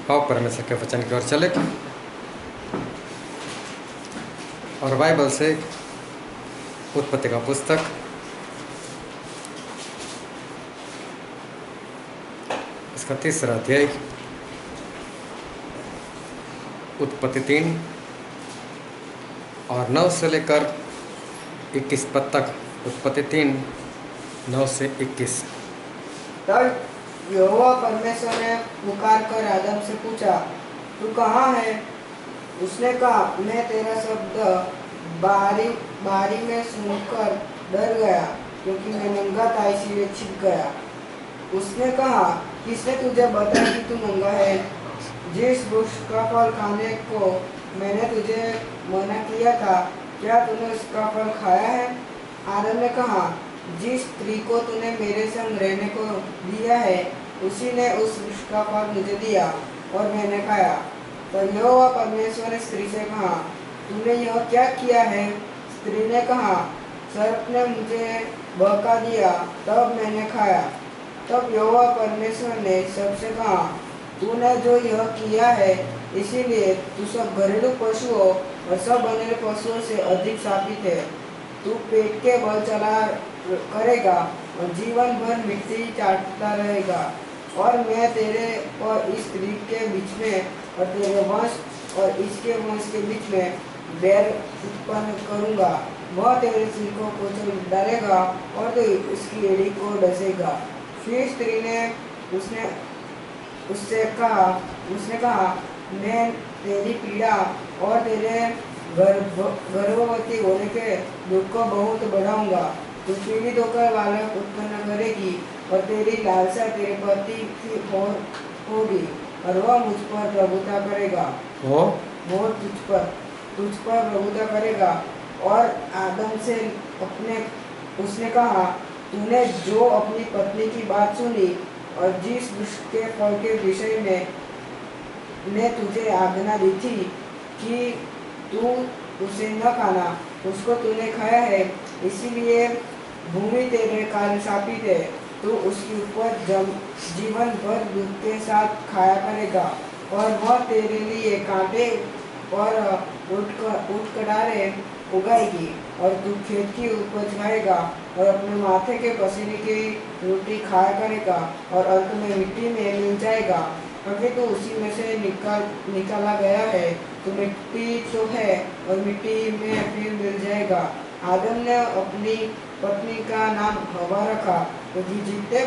आओ परमेश्वर के वचन की ओर चले और बाइबल से उत्पत्ति का पुस्तक इसका 3रा अध्याय उत्पत्ति 3 और 9 से लेकर 21 पद तक। उत्पत्ति 3 9 से 21। तब यहोवा परमेश्वर ने पुकार कर आदम से पूछा, तू कहाँ है? उसने कहा, मैं तेरा शब्द बारी में सुनकर डर गया, क्योंकि मैं नंगा था इसीलिए छिप गया। उसने कहा, किसने तुझे बताया कि तू नंगा है? जिस वृक्ष का फल खाने को मैंने तुझे मना किया था, क्या तूने उसका फल खाया है? आदम ने कहा, जिस स्त्री को तूने मेरे संग रहने को दिया है, उसी ने उस वृक्ष का फल मुझे दिया और मैंने खाया। तो यहोवा परमेश्वर ने स्त्री से कहा, तूने यह क्या किया है? स्त्री ने कहा, सर्प ने मुझे बहका दिया, तब मैंने खाया। तब यहोवा परमेश्वर ने सबसे कहा, तूने जो यह किया है, इसीलिए तू सब घरेलू पशुओं और सब बनेले पशुओं से अधिक शापित है। तू पेट के बल चला करेगा और जीवन भर मिट्टी चाटता रहेगा। और मैं तेरे और इस स्त्री के बीच में और तेरे वंश और इसके वंश के बीच में बैर उत्पन्न करूंगा। वह तेरे सिर को कुचल डालेगा और तो उसकी एड़ी को डसेगा। फिर स्त्री ने उससे कहा, मैं तेरी पीड़ा और तेरे गर्भवती होने के दुख को बहुत बढ़ाऊंगा। तू पीड़ित होकर बालक उत्पन्न करेगी और तेरी लालसा तेरे पति की होगी और वह मुझ पर प्रभुता करेगा। वो तुझ पर प्रभुता करेगा। और आदम से उसने कहा, तूने जो अपनी पत्नी की बात सुनी और जिस वृक्ष के फल के विषय में मैं तुझे आज्ञा दी थी कि तू उसे न खाना, उसको तूने खाया है, इसीलिए भूमि तेरे कारण शापित है। तू उसकी उपज जीवन भर दुख के साथ खाया करेगा और वह तेरे लिए कांटे और उटकड़ारे उगाएगी। और तू खेत की उपज खाएगा और अपने माथे के पसीने की रोटी खाया करेगा और अंत में मिट्टी में मिल जाएगा, क्योंकि तू उसी में से निकाला गया है। तो मिट्टी तो है और मिट्टी में फिर मिल जाएगा। आदम ने अपनी पत्नी का नाम हवा रखा, क्योंकि जितने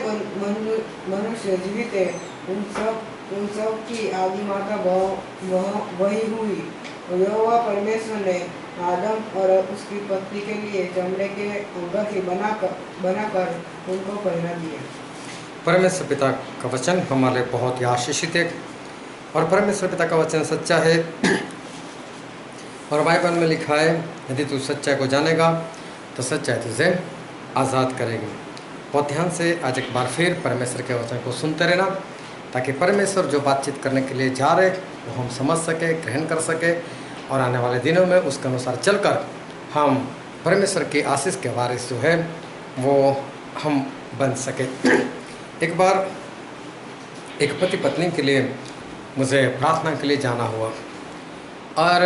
मनुष्य जीवित है उन सब की आदि माता वही हुई। यहोवा परमेश्वर ने आदम और उसकी पत्नी के लिए चमड़े के अंगरखी बनाकर उनको पहना दिया। परमेश्वर पिता का वचन हमारे बहुत ही आशीषित है और परमेश्वर पिता का वचन सच्चा है। और बाइबल में लिखा है, यदि तू सच्चाई को जानेगा तो सच्चाई तुझे आज़ाद करेगी। बहुत ध्यान से आज एक बार फिर परमेश्वर के वचन को सुनते रहना, ताकि परमेश्वर जो बातचीत करने के लिए जा रहे वो हम समझ सके, ग्रहण कर सके और आने वाले दिनों में उसके अनुसार चलकर हम परमेश्वर की आशीष के वारिस जो है वो हम बन सके। एक बार एक पति पत्नी के लिए मुझे प्रार्थना के लिए जाना हुआ और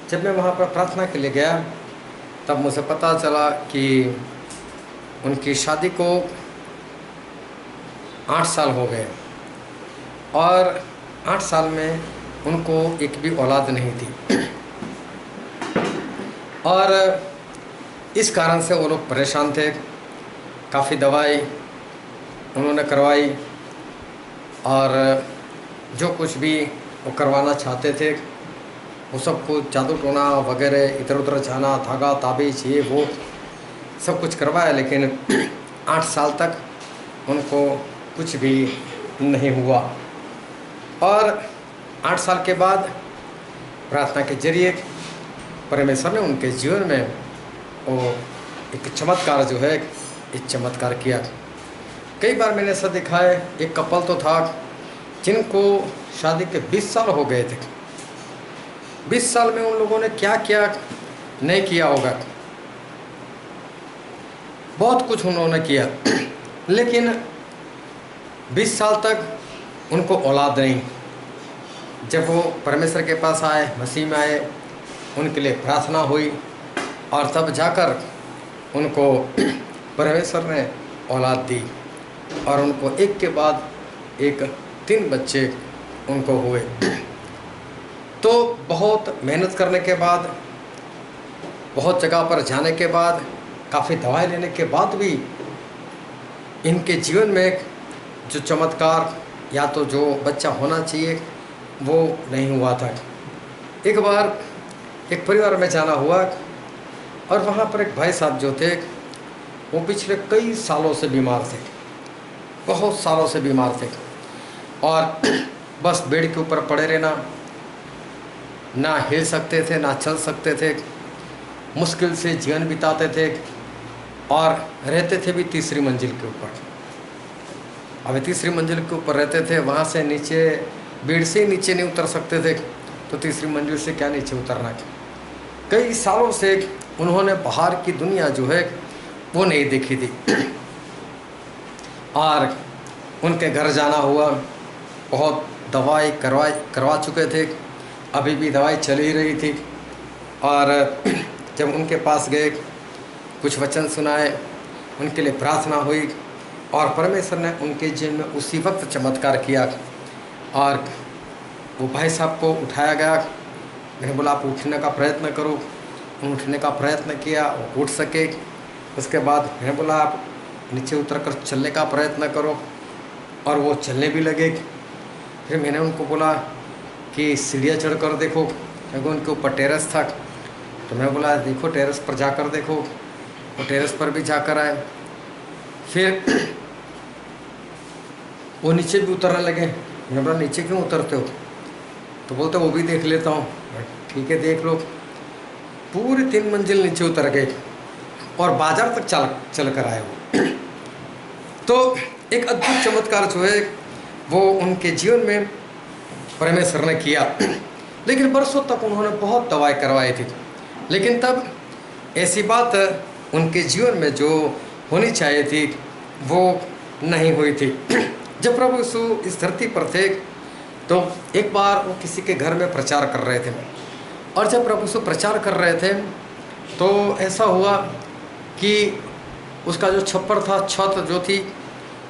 जब मैं वहाँ पर प्रार्थना के लिए गया तब मुझे पता चला कि उनकी शादी को 8 साल हो गए और 8 साल में उनको एक भी औलाद नहीं थी। और इस कारण से वो लोग परेशान थे। काफ़ी दवाई उन्होंने करवाई और जो कुछ भी वो करवाना चाहते थे वो सब कुछ जादू टोना वगैरह इधर उधर जाना, धागा ताबीज ये वो सब कुछ करवाया, लेकिन 8 साल तक उनको कुछ भी नहीं हुआ। और 8 साल के बाद प्रार्थना के जरिए परमेश्वर ने उनके जीवन में वो एक चमत्कार जो है एक चमत्कार किया। कई बार मैंने ऐसा देखा है, एक कपल तो था जिनको शादी के 20 साल हो गए थे। 20 साल में उन लोगों ने क्या क्या नहीं किया होगा, बहुत कुछ उन्होंने किया, लेकिन 20 साल तक उनको औलाद नहीं। जब वो परमेश्वर के पास आए, मसीह में आए, उनके लिए प्रार्थना हुई और तब जाकर उनको परमेश्वर ने औलाद दी और उनको एक के बाद एक 3 बच्चे उनको हुए। तो बहुत मेहनत करने के बाद, बहुत जगह पर जाने के बाद, काफ़ी दवाई लेने के बाद भी इनके जीवन में जो चमत्कार या तो जो बच्चा होना चाहिए वो नहीं हुआ था। एक बार एक परिवार में जाना हुआ और वहाँ पर एक भाई साहब जो थे वो पिछले कई सालों से बीमार थे, बहुत सालों से बीमार थे और बस बेड के ऊपर पड़े रहना, ना हिल सकते थे ना चल सकते थे, मुश्किल से जीवन बिताते थे और रहते थे भी 3री मंजिल के ऊपर। अब 3री मंजिल के ऊपर रहते थे, वहाँ से नीचे बेड से नीचे नहीं उतर सकते थे, तो 3री मंजिल से क्या नीचे उतरना। कई सालों से उन्होंने बाहर की दुनिया जो है वो नहीं देखी थी और उनके घर जाना हुआ, बहुत दवाई करवा चुके थे, अभी भी दवाई चल ही रही थी। और जब उनके पास गए, कुछ वचन सुनाए, उनके लिए प्रार्थना हुई और परमेश्वर ने उनके जीवन में उसी वक्त चमत्कार किया और वो भाई साहब को उठाया गया। मैंने बोला आप उठने का प्रयत्न करो, उठने का प्रयत्न किया, वो उठ सके। उसके बाद मैंने बोला आप नीचे उतर कर चलने का प्रयत्न करो और वो चलने भी लगे। फिर मैंने उनको बोला कि सीढ़ियाँ चढ़ कर देखो, क्योंकि उनके ऊपर टेरेस था। तो मैं बोला देखो टेरेस पर जाकर देखो, वो टेरेस पर भी जाकर आए। फिर वो नीचे भी उतरने लगे। मैंने बोला नीचे क्यों उतरते हो? तो बोलते वो भी देख लेता हूँ। ठीक है देख लो। पूरी 3 मंजिल नीचे उतर गए और बाजार तक चल कर आए वो। तो एक अद्भुत चमत्कार जो है वो उनके जीवन में परमेश्वर ने किया। लेकिन बरसों तक उन्होंने बहुत दवाई करवाई थी, लेकिन तब ऐसी बात उनके जीवन में जो होनी चाहिए थी वो नहीं हुई थी। जब प्रभु यीशु इस धरती पर थे तो एक बार वो किसी के घर में प्रचार कर रहे थे और जब प्रभु यीशु प्रचार कर रहे थे तो ऐसा हुआ कि उसका जो छप्पर था, छत जो थी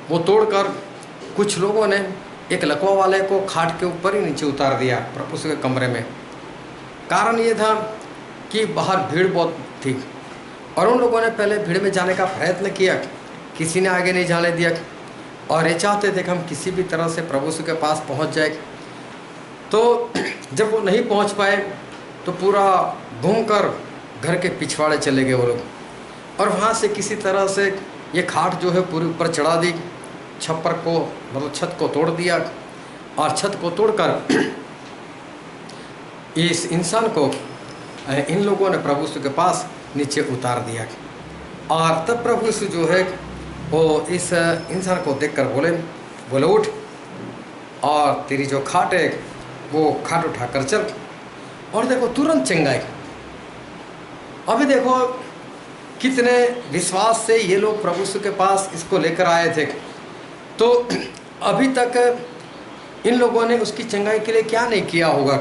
वो तोड़कर कुछ लोगों ने एक लकवा वाले को खाट के ऊपर ही नीचे उतार दिया प्रभु यीशु के कमरे में। कारण ये था कि बाहर भीड़ बहुत थी और उन लोगों ने पहले भीड़ में जाने का प्रयत्न किया, किसी ने आगे नहीं जाने दिया और ये चाहते थे कि हम किसी भी तरह से प्रभु यीशु के पास पहुंच जाए। तो जब वो नहीं पहुंच पाए तो पूरा घूमकर घर के पिछवाड़े चले गए वो लोग और वहाँ से किसी तरह से ये खाट जो है पूरी ऊपर चढ़ा दी, छप्पर को मतलब छत को तोड़ दिया और छत को तोड़कर इस इंसान को इन लोगों ने प्रभु यीशु के पास नीचे उतार दिया। और तब प्रभु यीशु जो है वो इस इंसान को देखकर बोले उठ और तेरी जो खाट है वो खाट उठाकर चल। और देखो तुरंत चंगाई। अभी देखो कितने विश्वास से ये लोग प्रभु यीशु के पास इसको लेकर आए थे। तो अभी तक इन लोगों ने उसकी चंगाई के लिए क्या नहीं किया होगा।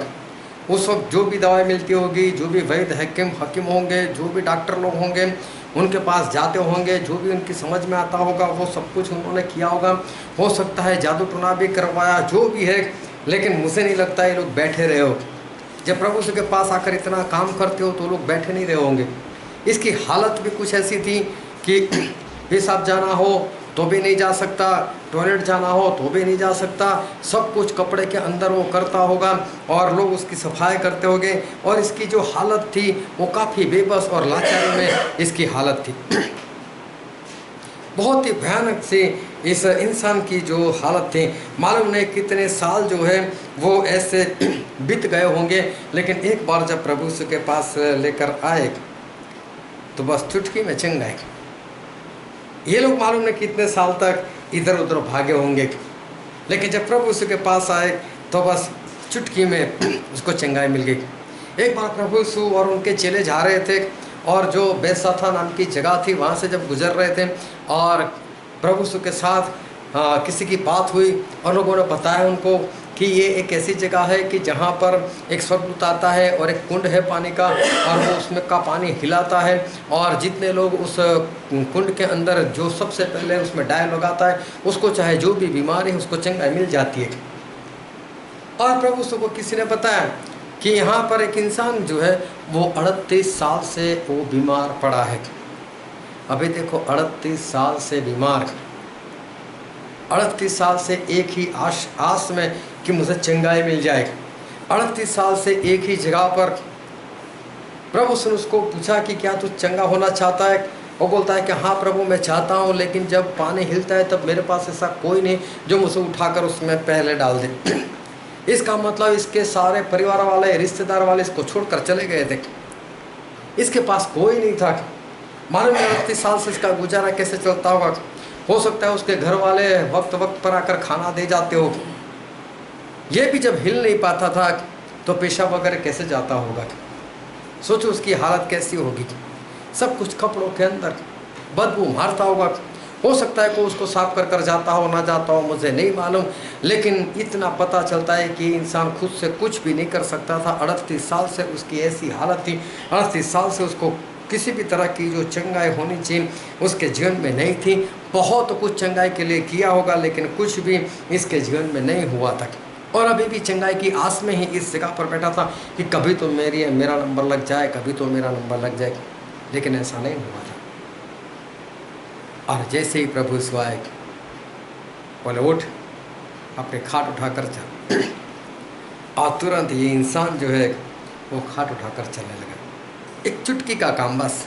उस वक्त जो भी दवाई मिलती होगी, जो भी वैद्य हकीम होंगे, जो भी डॉक्टर लोग होंगे उनके पास जाते होंगे, जो भी उनकी समझ में आता होगा वो सब कुछ उन्होंने किया होगा। हो सकता है जादू टोना भी करवाया, जो भी है, लेकिन मुझे नहीं लगता ये लोग बैठे रहे हो। जब प्रभु यीशु के पास आकर इतना काम करते हो तो लोग बैठे नहीं रहे होंगे। इसकी हालत भी कुछ ऐसी थी कि पेशाब जाना हो तो भी नहीं जा सकता, टॉयलेट जाना हो तो भी नहीं जा सकता, सब कुछ कपड़े के अंदर वो करता होगा और लोग उसकी सफाई करते होंगे। और इसकी जो हालत थी वो काफ़ी बेबस और लाचारी में इसकी हालत थी। बहुत ही भयानक सी इस इंसान की जो हालत थी। मालूम नहीं कितने साल जो है वो ऐसे बीत गए होंगे, लेकिन एक बार जब प्रभु यीशु के पास लेकर आए तो बस चुटकी में चंगाई। ये लोग मालूम नहीं कितने साल तक इधर उधर भागे होंगे, लेकिन जब प्रभु यीशु के पास आए तो बस चुटकी में उसको चंगाई मिल गई। एक बार प्रभु यीशु और उनके चेले जा रहे थे और जो बैतसैदा नाम की जगह थी वहाँ से जब गुजर रहे थे और प्रभु यीशु के साथ किसी की बात हुई और लोगों ने बताया उनको कि ये एक ऐसी जगह है कि जहाँ पर एक स्वर्गदूत आता है और एक कुंड है पानी का, और वो उसमें का पानी हिलाता है, और जितने लोग उस कुंड के अंदर जो सबसे पहले उसमें डाय लगाता है उसको चाहे जो भी बीमारी है उसको चंगाई मिल जाती है। और प्रभु को किसी ने बताया कि यहाँ पर एक इंसान जो है वो 38 साल से वो बीमार पड़ा है। अभी देखो 38 साल से बीमार, 38 साल से एक ही आस में कि मुझे चंगाई मिल जाएगी। 38 साल से एक ही जगह पर प्रभु ने उसको पूछा कि क्या तू चंगा होना चाहता है? वो बोलता है कि हाँ प्रभु मैं चाहता हूँ, लेकिन जब पानी हिलता है तब मेरे पास ऐसा कोई नहीं जो मुझे उठाकर उसमें पहले डाल दे। इसका मतलब इसके सारे परिवार वाले रिश्तेदार वाले इसको छोड़कर चले गए थे, इसके पास कोई नहीं था। मालूम नहीं 38 साल से इसका गुजारा कैसे चलता होगा। हो सकता है उसके घर वाले वक्त वक्त पर आकर खाना दे जाते हो। ये भी जब हिल नहीं पाता था तो पेशाब वगैरह कैसे जाता होगा। सोचो उसकी हालत कैसी होगी। सब कुछ कपड़ों के अंदर बदबू मारता होगा। हो सकता है कोई उसको साफ कर कर जाता हो ना जाता हो, मुझे नहीं मालूम, लेकिन इतना पता चलता है कि इंसान खुद से कुछ भी नहीं कर सकता था। 38 साल से उसकी ऐसी हालत थी। 38 साल से उसको किसी भी तरह की जो चंगाई होनी चाहिए उसके जीवन में नहीं थी। बहुत कुछ चंगाई के लिए किया होगा लेकिन कुछ भी इसके जीवन में नहीं हुआ था, और अभी भी चंगाई की आस में ही इस जगह पर बैठा था कि कभी तो मेरा नंबर लग जाए, कभी तो मेरा नंबर लग जाए, लेकिन ऐसा नहीं हुआ था। और जैसे ही प्रभु यीशु आए बोले उठ, अपने खाट उठाकर चल, और तुरंत ये इंसान जो है वो खाट उठाकर चलने लगा। एक चुटकी का काम बस।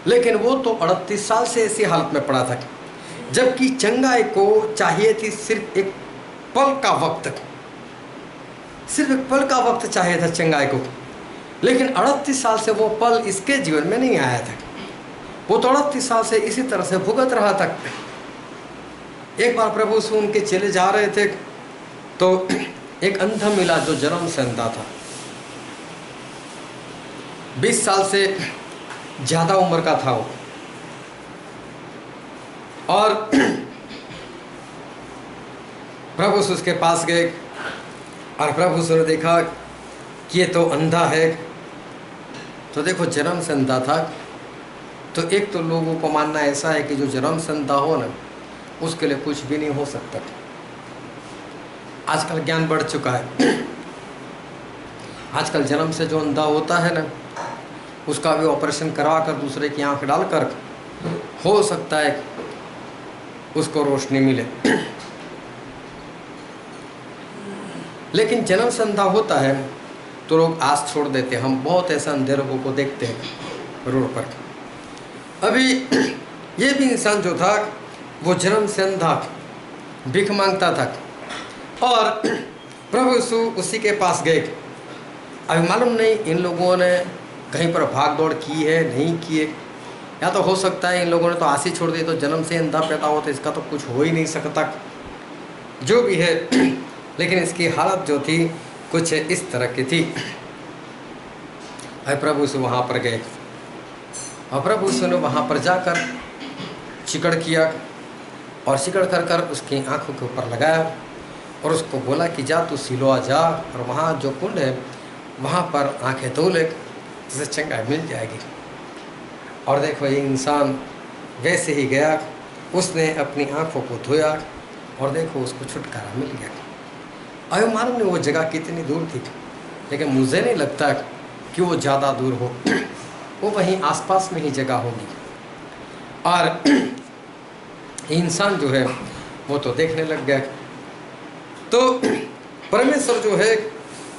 लेकिन वो तो 38 साल से ऐसी हालत में पड़ा था, जबकि चंगाई को चाहिए थी सिर्फ एक पल का वक्त, सिर्फ एक पल का वक्त चाहिए था चंगाई को। लेकिन 38 साल से वो पल इसके जीवन में नहीं आया था। वो तो 38 साल से इसी तरह से भुगत रहा था। एक बार प्रभु यीशु उनके चले जा रहे थे तो एक अंधा मिला जो जन्म से अंधा था। 20 साल से ज़्यादा उम्र का था वो, और प्रभु यीशु उसके पास गए और प्रभु यीशु ने देखा कि ये तो अंधा है। तो देखो जन्म से अंधा था, तो एक तो लोगों को मानना ऐसा है कि जो जन्म से अंधा हो ना उसके लिए कुछ भी नहीं हो सकता। आजकल ज्ञान बढ़ चुका है। आजकल जन्म से जो अंधा होता है ना उसका भी ऑपरेशन करवा कर दूसरे की आंख डालकर हो सकता है उसको रोशनी मिले। लेकिन जन्म से अंधा होता है तो लोग आस छोड़ देते हैं। हम बहुत ऐसे अंधे लोगों को देखते हैं रोड पर। अभी ये भी इंसान जो था वो जन्म से अंधा भीख मांगता था, और प्रभु यीशु उसी के पास गए। अभी मालूम नहीं इन लोगों ने कहीं पर भाग दौड़ की है नहीं की है, या तो हो सकता है इन लोगों ने तो आस ही छोड़ दी, तो जन्म से अंधा पैदा हो तो इसका तो कुछ हो ही नहीं सकता, जो भी है। लेकिन इसकी हालत जो थी कुछ इस तरह की थी। प्रभु यीशु वहाँ पर गए, और प्रभु यीशु ने वहाँ पर जाकर चिकड़ किया, और चिकड़ कर कर उसकी आंखों के ऊपर लगाया, और उसको बोला कि जा तू सिलोआ जा, और वहाँ जो कुंड है वहाँ पर आंखें धो ले, तुझे चंगाई मिल जाएगी। और देखो ये इंसान वैसे ही गया, उसने अपनी आंखों को धोया, और देखो उसको छुटकारा मिल गया। अरे मालूम नहीं वो जगह कितनी दूर थी, लेकिन मुझे नहीं लगता कि वो ज़्यादा दूर हो, वो वहीं आसपास में ही जगह होगी। और इंसान जो है वो तो देखने लग गया। तो परमेश्वर जो है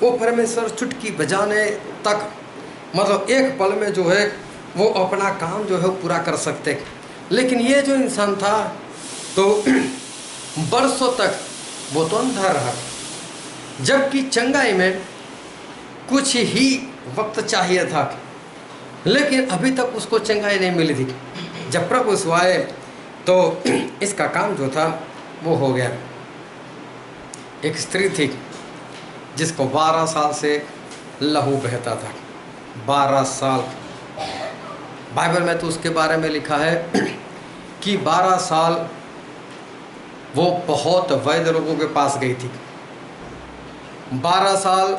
वो परमेश्वर चुटकी बजाने तक, मतलब एक पल में जो है वो अपना काम जो है वो पूरा कर सकते। लेकिन ये जो इंसान था तो बरसों तक वो तो अंधा रहा, जबकि चंगाई में कुछ ही वक्त चाहिए था, लेकिन अभी तक उसको चंगाई नहीं मिली थी। जब प्रभु यीशु आए तो इसका काम जो था वो हो गया। एक स्त्री थी जिसको 12 साल से लहू बहता था। 12 साल बाइबल में तो उसके बारे में लिखा है कि 12 साल वो बहुत वैद्य लोगों के पास गई थी, 12 साल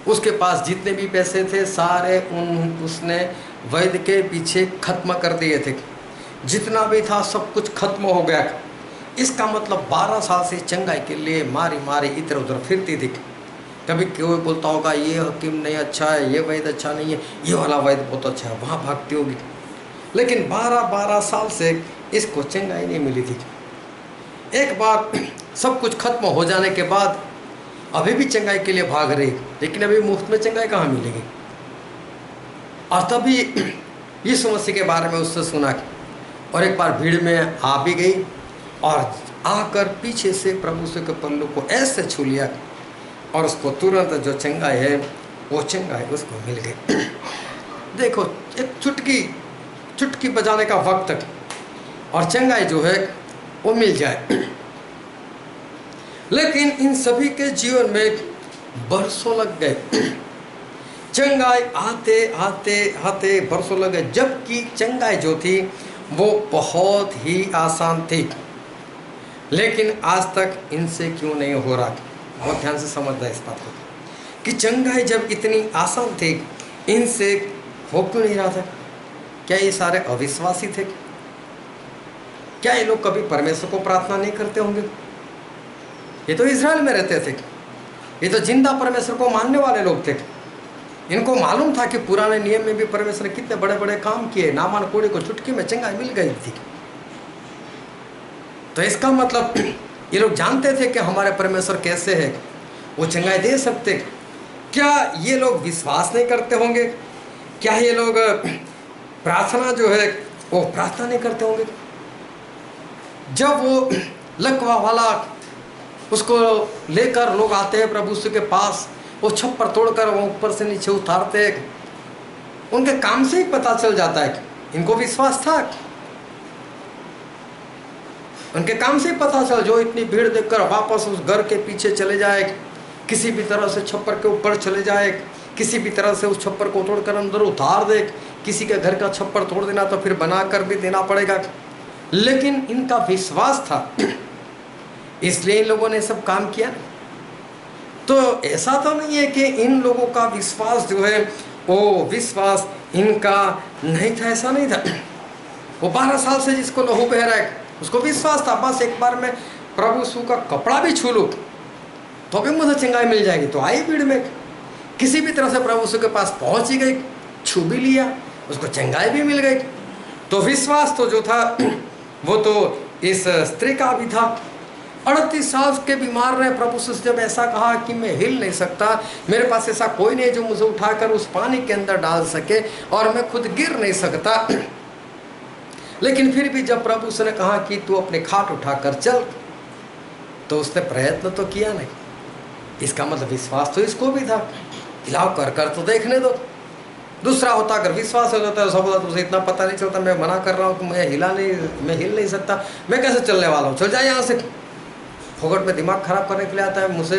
उसके पास जितने भी पैसे थे सारे उसने वैद्य के पीछे खत्म कर दिए थे। जितना भी था सब कुछ खत्म हो गया। इसका मतलब 12 साल से चंगाई के लिए मारी मारी इधर उधर फिरती थी। कभी कोई बोलता होगा ये हकीम नहीं अच्छा है, ये वैद्य अच्छा नहीं है, ये वाला वैद्य बहुत अच्छा है, वहाँ भागती होगी। लेकिन 12 साल से इसको चंगाई नहीं मिली थी। एक बार सब कुछ खत्म हो जाने के बाद अभी भी चंगाई के लिए भाग रही, लेकिन अभी मुफ्त में चंगाई कहाँ मिलेगी। और तभी यीशु मसीह के बारे में उससे सुना और एक बार भीड़ में आ भी गई और आकर पीछे से प्रभु यीशु के पल्लू को ऐसे छू लिया और उसको तुरंत जो चंगाई है वो चंगाई उसको मिल गई। देखो, एक चुटकी बजाने का वक्त और चंगाई जो है वो मिल जाए। लेकिन इन सभी के जीवन में बरसों लग गए। चंगाई आते आते आते बरसों लग गए, जबकि चंगाई जो थी वो बहुत ही आसान थी। लेकिन आज तक इनसे क्यों नहीं हो रहा? बहुत ध्यान से समझना इस बात को कि चंगाई जब इतनी आसान थी इनसे हो क्यों नहीं रहा था? क्या ये सारे अविश्वासी थे? क्या ये लोग कभी परमेश्वर को प्रार्थना नहीं करते होंगे? ये तो इज़राइल में रहते थे, ये तो जिंदा परमेश्वर को मानने वाले लोग थे। इनको मालूम था कि पुराने नियम में भी परमेश्वर ने कितने बड़े बड़े काम किए। नामान कोड़े को चुटकी में चंगाई मिल गई थी। तो इसका मतलब ये लोग जानते थे कि हमारे परमेश्वर कैसे है, वो चंगाई दे सकते। क्या ये लोग विश्वास नहीं करते होंगे? क्या ये लोग प्रार्थना जो है वो प्रार्थना नहीं करते होंगे? जब वो लकवा वाला उसको लेकर लोग आते हैं प्रभु यीशु के पास, वो छप्पर तोड़कर वो ऊपर से नीचे उतारते हैं, उनके काम से ही पता चल जाता है कि इनको विश्वास था। उनके काम से ही पता चल, जो इतनी भीड़ देखकर वापस उस घर के पीछे चले जाए, किसी भी तरह से छप्पर के ऊपर चले जाए, किसी भी तरह से उस छप्पर को तोड़कर अंदर उतार दे। किसी के घर का छप्पर तोड़ देना तो फिर बना कर भी देना पड़ेगा। लेकिन इनका विश्वास था, इसलिए इन लोगों ने सब काम किया। तो ऐसा तो नहीं है कि इन लोगों का विश्वास जो है वो विश्वास इनका नहीं था, ऐसा नहीं था। वो 12 साल से जिसको लहू बह रहा है उसको विश्वास था, बस एक बार मैं प्रभु यीशु का कपड़ा भी छू लूँ तो भी मुझे चंगाई मिल जाएगी। तो आई भीड़ में, किसी भी तरह से प्रभु यीशु के पास पहुंच ही गई, छू भी लिया, उसको चंगाई भी मिल गई। तो विश्वास तो जो था वो तो इस स्त्री का भी था। 38 साल के बीमार रहे, प्रभु से जब ऐसा कहा कि मैं हिल नहीं सकता, मेरे पास ऐसा कोई नहीं जो मुझे उठाकर उस पानी के अंदर डाल सके और मैं खुद गिर नहीं सकता, लेकिन फिर भी जब प्रभु से ने कहा कि तू अपने खाट उठाकर चल, तो उसने प्रयत्न तो किया नहीं। इसका मतलब विश्वास तो इसको भी था, हिलाव कर कर तो देखने दो। दूसरा होता अगर विश्वास हो जाता है सब होता, तुझे इतना पता नहीं चलता, मैं मना कर रहा हूँ कि मैं हिल नहीं सकता, मैं कैसे चलने वाला हूँ, चल जाए यहाँ से। फोकट में दिमाग खराब करने के लिए आता है मुझे।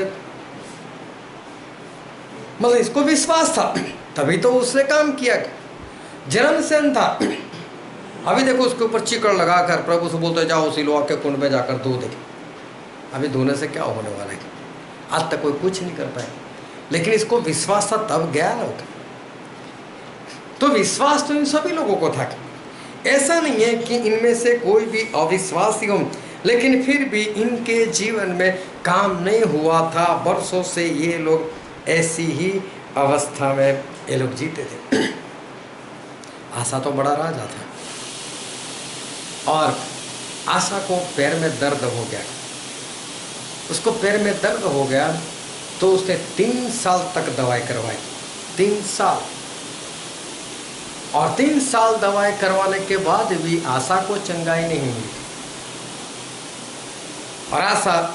मतलब इसको विश्वास था, तभी तो उसने काम किया। जन्म से था। अभी देखो उसके ऊपर चिकड़ लगाकर प्रभु से बोलते जाओ सिलोआ के कुंड में जाकर धो दे। अभी धोने से क्या होने वाला है? आज तक कोई कुछ नहीं कर पाया, लेकिन इसको विश्वास था तब गया ना। तो विश्वास तो इन सभी लोगों को था। ऐसा नहीं है कि इनमें से कोई भी अविश्वासी हो, लेकिन फिर भी इनके जीवन में काम नहीं हुआ था। वर्षों से ये लोग ऐसी ही अवस्था में ये लोग जीते थे। आशा तो बड़ा राजा था और आशा को पैर में दर्द हो गया। उसको पैर में दर्द हो गया तो उसने 3 साल तक दवाई करवाई। 3 साल, और 3 साल दवाई करवाने के बाद भी आशा को चंगाई नहीं मिली। और आशा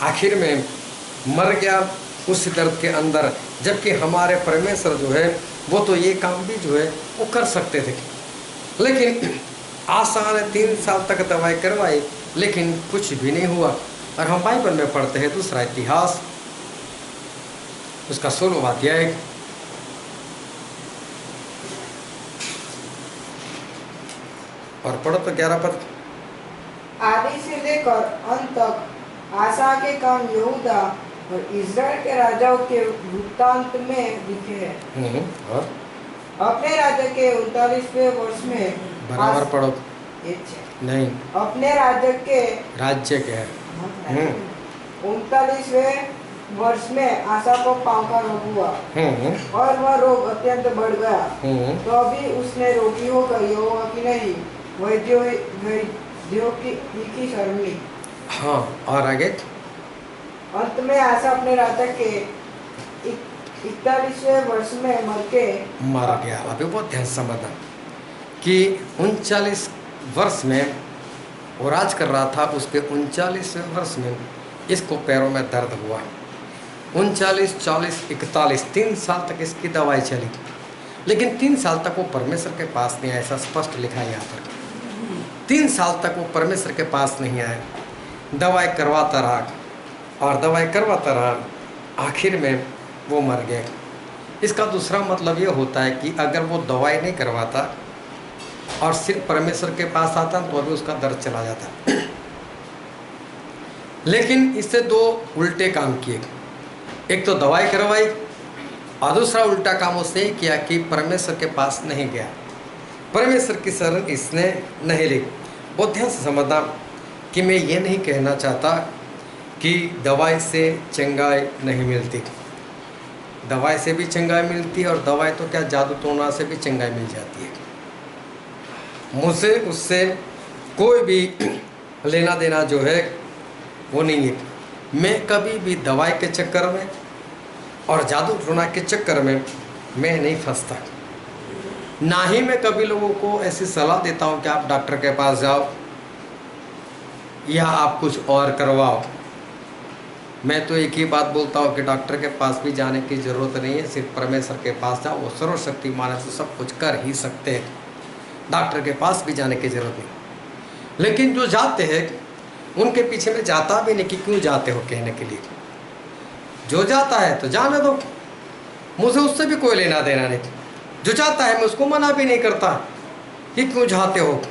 आखिर में मर गया उस दर्द के अंदर, जबकि हमारे परमेश्वर जो है वो तो ये काम भी जो है वो कर सकते थे। लेकिन आशा ने 3 साल तक दवाई करवाई, लेकिन कुछ भी नहीं हुआ। और हम बाइबल में पढ़ते हैं दूसरा इतिहास, उसका 16वां अध्याय और पढ़ो तो 11 पद। आदि से लेकर अंत तक आशा के काम यहूदा और इज़राइल के राजाओं के वृत्तांत में लिखे हैं। और अपने राज्य के 39वें वर्ष में बराबर पढ़ो। नहीं, अपने राज्य के है। 39वें वर्ष में आशा को पांव का रोग हुआ और वह रोग अत्यंत बढ़ गया। तो अभी उसने रोगी होकर यहोवा की नहीं वैद्यों की शरण ली। हाँ, और आगे अंत में आशा अपने राजा के 41वें वर्ष में मर गया। अभी बहुत ध्यान समझना कि 39 वर्ष में वो राज कर रहा था, उसके 39वें वर्ष में इसको पैरों में दर्द हुआ। 39, 40, 41 3 साल तक इसकी दवाई चली, लेकिन 3 साल तक वो परमेश्वर के पास नहीं आया। ऐसा स्पष्ट लिखा है यहाँ पर। 3 साल तक वो परमेश्वर के पास नहीं आया, दवाई करवाता रहा और दवाई करवाता रहा, आखिर में वो मर गए। इसका दूसरा मतलब ये होता है कि अगर वो दवाई नहीं करवाता और सिर्फ परमेश्वर के पास आता तो अभी उसका दर्द चला जाता। लेकिन इससे 2 उल्टे काम किए। एक तो दवाई करवाई और दूसरा उल्टा काम उसने किया कि परमेश्वर के पास नहीं गया, परमेश्वर की शरण इसने नहीं ली। बहुत ध्यान से समझना कि मैं ये नहीं कहना चाहता कि दवाई से चंगाई नहीं मिलती। दवाई से भी चंगाई मिलती है, और दवाई तो क्या, जादू टोना से भी चंगाई मिल जाती है। मुझसे उससे कोई भी लेना देना जो है वो नहीं है। मैं कभी भी दवाई के चक्कर में और जादू टोना के चक्कर में मैं नहीं फंसता। ना ही मैं कभी लोगों को ऐसी सलाह देता हूँ कि आप डॉक्टर के पास जाओ या आप कुछ और करवाओ। मैं तो एक ही बात बोलता हूँ कि डॉक्टर के पास भी जाने की ज़रूरत नहीं है, सिर्फ परमेश्वर के पास जाओ, वो सर्वशक्तिमान है, तो सब कुछ कर ही सकते हैं। डॉक्टर के पास भी जाने की ज़रूरत नहीं। लेकिन जो जाते हैं उनके पीछे में जाता भी नहीं कि क्यों जाते हो कहने के लिए। जो जाता है तो जाने दो, मुझे उससे भी कोई लेना देना नहीं। जो जाता है मैं उसको मना भी नहीं करता कि क्यों जाते हो।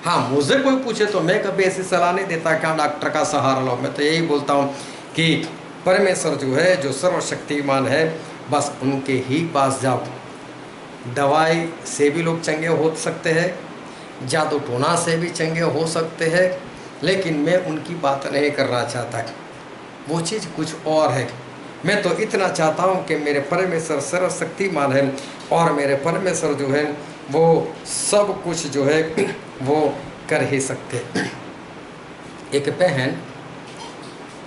हाँ, मुझे कोई पूछे तो मैं कभी ऐसी सलाह नहीं देता कि डॉक्टर का सहारा लो। मैं तो यही बोलता हूँ कि परमेश्वर जो है, जो सर्वशक्तिमान है, बस उनके ही पास जाओ। दवाई से भी लोग चंगे हो सकते हैं, जादू टोना से भी चंगे हो सकते हैं, लेकिन मैं उनकी बात नहीं करना चाहता। वो चीज़ कुछ और है। मैं तो इतना चाहता हूँ कि मेरे परमेश्वर सर्वशक्तिमान है और मेरे परमेश्वर जो है वो सब कुछ जो है वो कर ही सकते। एक बहन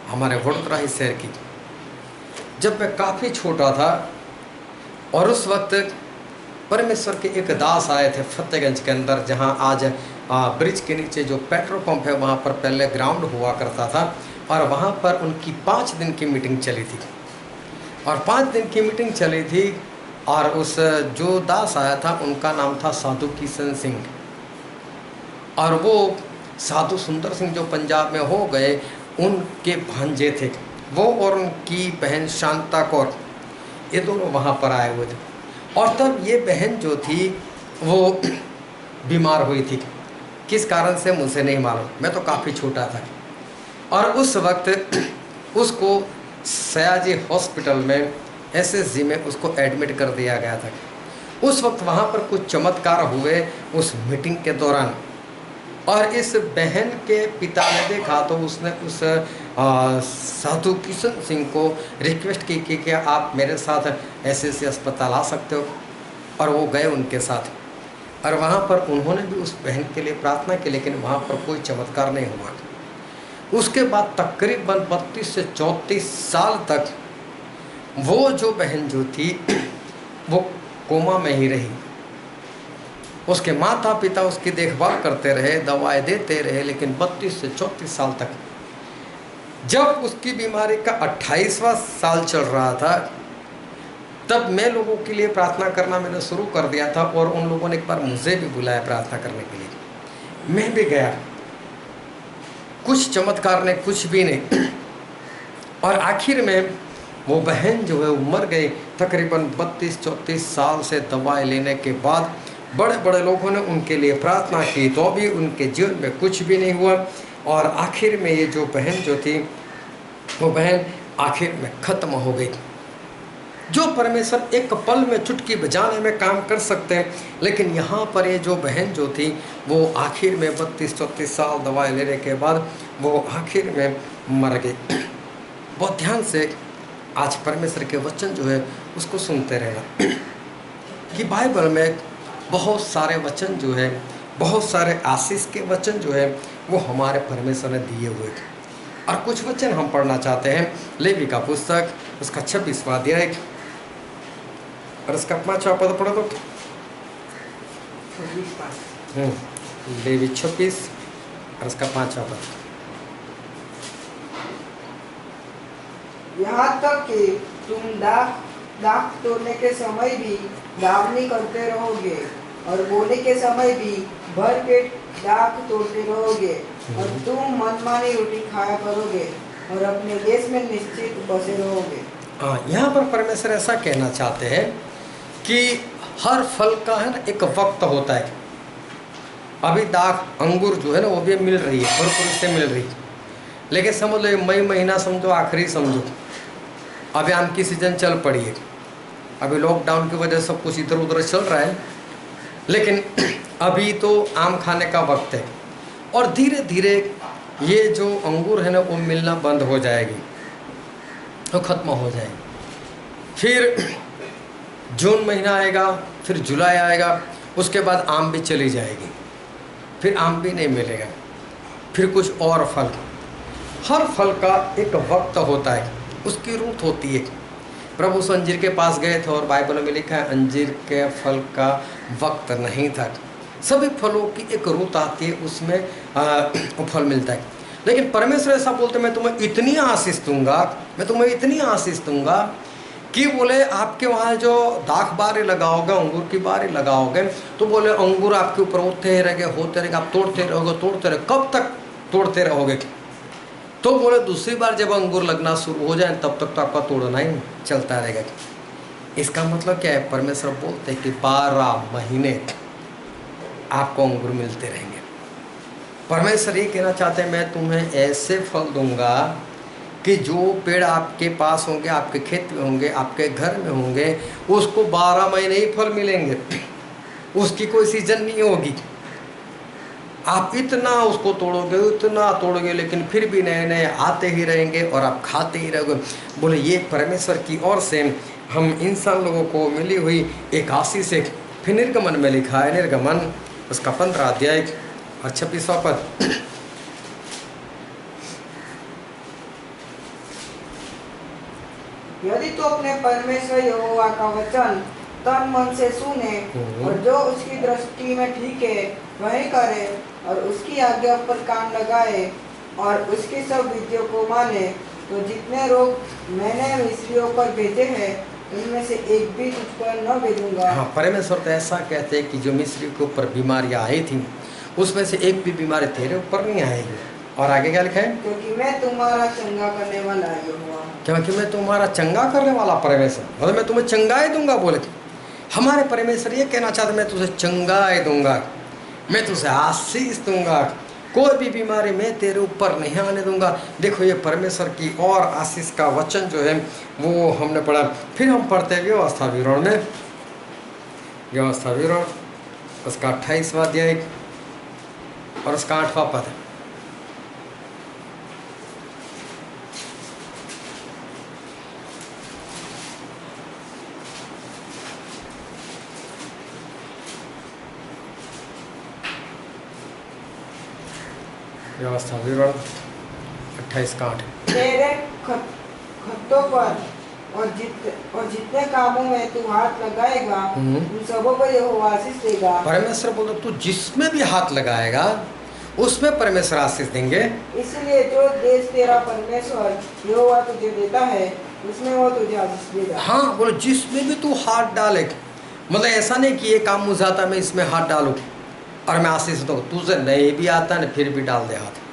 हमारे वडोदरा ही शहर की, जब मैं काफ़ी छोटा था और उस वक्त परमेश्वर के एक दास आए थे फतेहगंज के अंदर, जहाँ आज ब्रिज के नीचे जो पेट्रोल पंप है वहाँ पर पहले ग्राउंड हुआ करता था, और वहाँ पर उनकी 5 दिन की मीटिंग चली थी। और 5 दिन की मीटिंग चली थी, और उस जो दास आया था उनका नाम था साधु किशन सिंह, और वो साधु सुंदर सिंह जो पंजाब में हो गए उनके भांजे थे वो, और उनकी बहन शांता कौर, ये दोनों वहाँ पर आए हुए थे। और तब ये बहन जो थी वो बीमार हुई थी, किस कारण से मुझे नहीं मालूम, मैं तो काफ़ी छोटा था। और उस वक्त उसको सयाजी हॉस्पिटल में SSG में उसको एडमिट कर दिया गया था। उस वक्त वहाँ पर कुछ चमत्कार हुए उस मीटिंग के दौरान, और इस बहन के पिता ने देखा तो उसने उस साधु किशन सिंह को रिक्वेस्ट की कि क्या आप मेरे साथ SSG अस्पताल आ सकते हो, और वो गए उनके साथ। और वहाँ पर उन्होंने भी उस बहन के लिए प्रार्थना की, लेकिन वहाँ पर कोई चमत्कार नहीं हुआ। उसके बाद तकरीबन 32 से 34 साल तक वो जो बहन जो थी वो कोमा में ही रही। उसके माता पिता उसकी देखभाल करते रहे, दवाएं देते रहे, लेकिन 32 से 34 साल तक। जब उसकी बीमारी का 28वां साल चल रहा था, तब मैं लोगों के लिए प्रार्थना करना मैंने शुरू कर दिया था, और उन लोगों ने एक बार मुझे भी बुलाया प्रार्थना करने के लिए। मैं भी गया, कुछ चमत्कार नहीं, कुछ भी नहीं। और आखिर में वो बहन जो है वो मर गई। तकरीबन 32-34 साल से दवाई लेने के बाद बड़े बड़े लोगों ने उनके लिए प्रार्थना की, तो भी उनके जीवन में कुछ भी नहीं हुआ। और आखिर में ये जो बहन जो थी वो बहन आखिर में खत्म हो गई। जो परमेश्वर एक पल में चुटकी बजाने में काम कर सकते हैं, लेकिन यहाँ पर ये जो बहन जो थी वो आखिर में 32-34 साल दवाई लेने के बाद वो आखिर में मर गई। बहुत ध्यान से आज परमेश्वर के वचन जो है उसको सुनते रहना कि बाइबल में बहुत सारे वचन जो है, बहुत सारे आशीष के वचन जो है वो हमारे परमेश्वर ने दिए हुए हैं। और कुछ वचन हम पढ़ना चाहते हैं। लेवी का पुस्तक उसका 26वां अध्याय और उसका 5वां पद पढ़ो तो। लेवी 26 और उसका 5वां पद। यहाँ तक कि तुम दाख तोड़ने के समय भी दावनी करते रहोगे और बोने के समय भी भर पेट दाख तोड़ते रहोगे, और तुम मनमानी रोटी खाया करोगे और अपने देश में निश्चित बसे रहोगे। हाँ, यहाँ पर परमेश्वर ऐसा कहना चाहते हैं कि हर फल का है ना एक वक्त होता है। अभी दाख अंगूर जो है ना वो भी मिल रही है, भरपूर से मिल रही है, लेकिन समझ लो मई महीना समझो आखिरी समझो, अभी आम की सीजन चल पड़ी है। अभी लॉकडाउन की वजह से सब कुछ इधर उधर चल रहा है, लेकिन अभी तो आम खाने का वक्त है। और धीरे धीरे ये जो अंगूर है ना वो मिलना बंद हो जाएगी, तो ख़त्म हो जाएगी। फिर जून महीना आएगा, फिर जुलाई आएगा, उसके बाद आम भी चली जाएगी, फिर आम भी नहीं मिलेगा, फिर कुछ और फल। हर फल का एक वक्त होता है, उसकी रुत होती है। प्रभु उस अंजीर के पास गए थे और बाइबल में लिखा है अंजीर के फल का वक्त नहीं था। सभी फलों की एक रुत आती है, उसमें वो फल मिलता है। लेकिन परमेश्वर ऐसा बोलते मैं तुम्हें इतनी आशीष दूंगा, मैं तुम्हें इतनी आशीष दूंगा कि बोले आपके वहाँ जो दाख बारी लगाओगे, अंगूर की बारी लगाओगे, तो बोले अंगूर आपके ऊपर होते रहेंगे, आप तोड़ते रहोगे। कब तक तोड़ते रहोगे? तो बोले दूसरी बार जब अंगूर लगना शुरू हो जाए तब तक तो आपका तोड़ना ही चलता रहेगा। इसका मतलब क्या है? परमेश्वर बोलते हैं कि 12 महीने आपको अंगूर मिलते रहेंगे। परमेश्वर ये कहना चाहते हैं मैं तुम्हें ऐसे फल दूंगा कि जो पेड़ आपके पास होंगे, आपके खेत में होंगे, आपके घर में होंगे, उसको 12 महीने ही फल मिलेंगे, उसकी कोई सीजन नहीं होगी। आप इतना उसको तोड़ोगे, इतना तोड़ोगे, लेकिन फिर भी नए नए आते ही रहेंगे और आप खाते ही रहोगे। बोले ये परमेश्वर की ओर से हम इंसान लोगों को मिली हुई एक आशीष है। फिर निर्गमन में लिखा है, निर्गमन उसका 15 अध्याय और 26वां पद। यदि तो अपने परमेश्वर यहोवा का वचन तन मन से सुने और जो उसकी दृष्टि में ठीक है वही करे और उसकी आज्ञा पर कान लगाए और उसकी सब विधियों को माने, तो जितने रोग मैंने मिस्रियों पर भेजे हैं उनमें से एक भी तुझ पर न भेजूंगा। हाँ, परमेश्वर तो ऐसा कहते हैं कि जो मिस्री के ऊपर बीमारियां आई थी उसमें से एक भी बीमारी तेरे ऊपर नहीं आएगी। और आगे क्या लिखा है? क्योंकि मैं तुम्हारा चंगा करने वाला यहोवा, क्योंकि मैं तुम्हारा चंगा करने वाला परमेश्वर, मतलब मैं तुम्हें चंगाई दूंगा। बोले हमारे परमेश्वर ये कहना चाहते मैं तुझे चंगाई दूंगा, मैं तुझे आशीष दूंगा, कोई भी बीमारी मैं तेरे ऊपर नहीं आने दूंगा। देखो ये परमेश्वर की और आशीष का वचन जो है वो हमने पढ़ा। फिर हम पढ़ते हैं व्यवस्था विवरण में, व्यवस्था विवरण उसका 28वां अध्याय और उसका 8वां पद। व्यवस्था विवरण 28 का 8। तेरे खत्तों पर और जितने कामों में तू हाथ लगाएगा उन सबों पर यहोवा आशीष देगा। परमेश्वर बोलता तू जिसमें भी हाथ लगाएगा उसमें परमेश्वर आशीष देंगे। इसलिए जो देश तेरा परमेश्वर यहोवा तुझे देता है उसमें वो तुझे आशीष देगा। हाँ, बोले जिसमें भी तू हाथ डाले, मतलब ऐसा नहीं कि ये काम मुझे आता मैं इसमें हाथ डालूं और मैं आशीष दूँ। तुझे नहीं भी आता ना फिर भी डाल दे हाथ।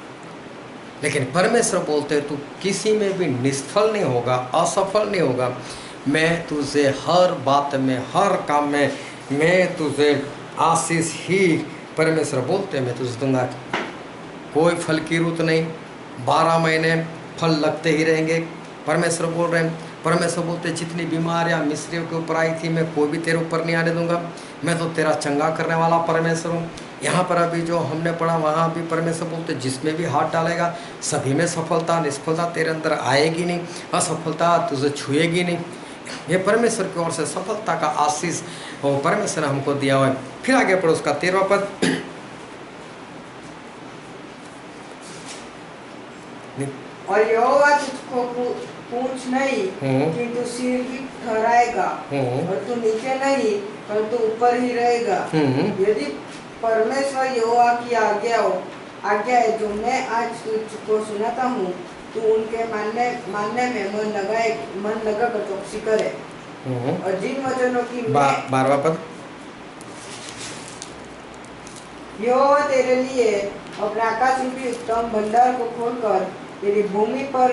लेकिन परमेश्वर बोलते तू किसी में भी निष्फल नहीं होगा, असफल नहीं होगा। मैं तुझे हर बात में, हर काम में मैं तुझे आशीष ही, परमेश्वर बोलते मैं तुझे दूंगा। कोई फल की रुत नहीं, 12 महीने फल लगते ही रहेंगे, परमेश्वर बोल रहे हैं, परमेश्वर बोलते जितनी बीमारियां मिस्रियों के ऊपर आई थी मैं कोई भी तेरे ऊपर नहीं आने दूंगा, मैं तो तेरा चंगा करने वाला परमेश्वर हूँ। यहाँ पर अभी जो हमने पढ़ा वहाँ भी परमेश्वर बोलते जिसमें भी हाथ डालेगा सभी में सफलता निष्फलता तेरे अंदर आएगी नहीं, असफलता तुझे छुएगी नहीं। ये परमेश्वर की ओर से सफलता का आशीष वो परमेश्वर ने हमको दिया हुआ है। फिर आगे पढ़ो उसका 13वां पद। और यहोवा तुझको पूंछ नहीं किंतु सिर ही ठहराएगा, और तू नीचे नहीं परंतु ऊपर ही रहेगा। यदि परमेश्वर यहोवा की आज्ञा है जो मैं आज तुझको सुनाता हूँ, तू उनके मानने में मन लगाकर चौकसी करे। और जिन वचनों की 12वां पद। यहोवा तेरे लिए अपने आकाश रूपी उत्तम भंडार को खोलकर तेरी भूमि पर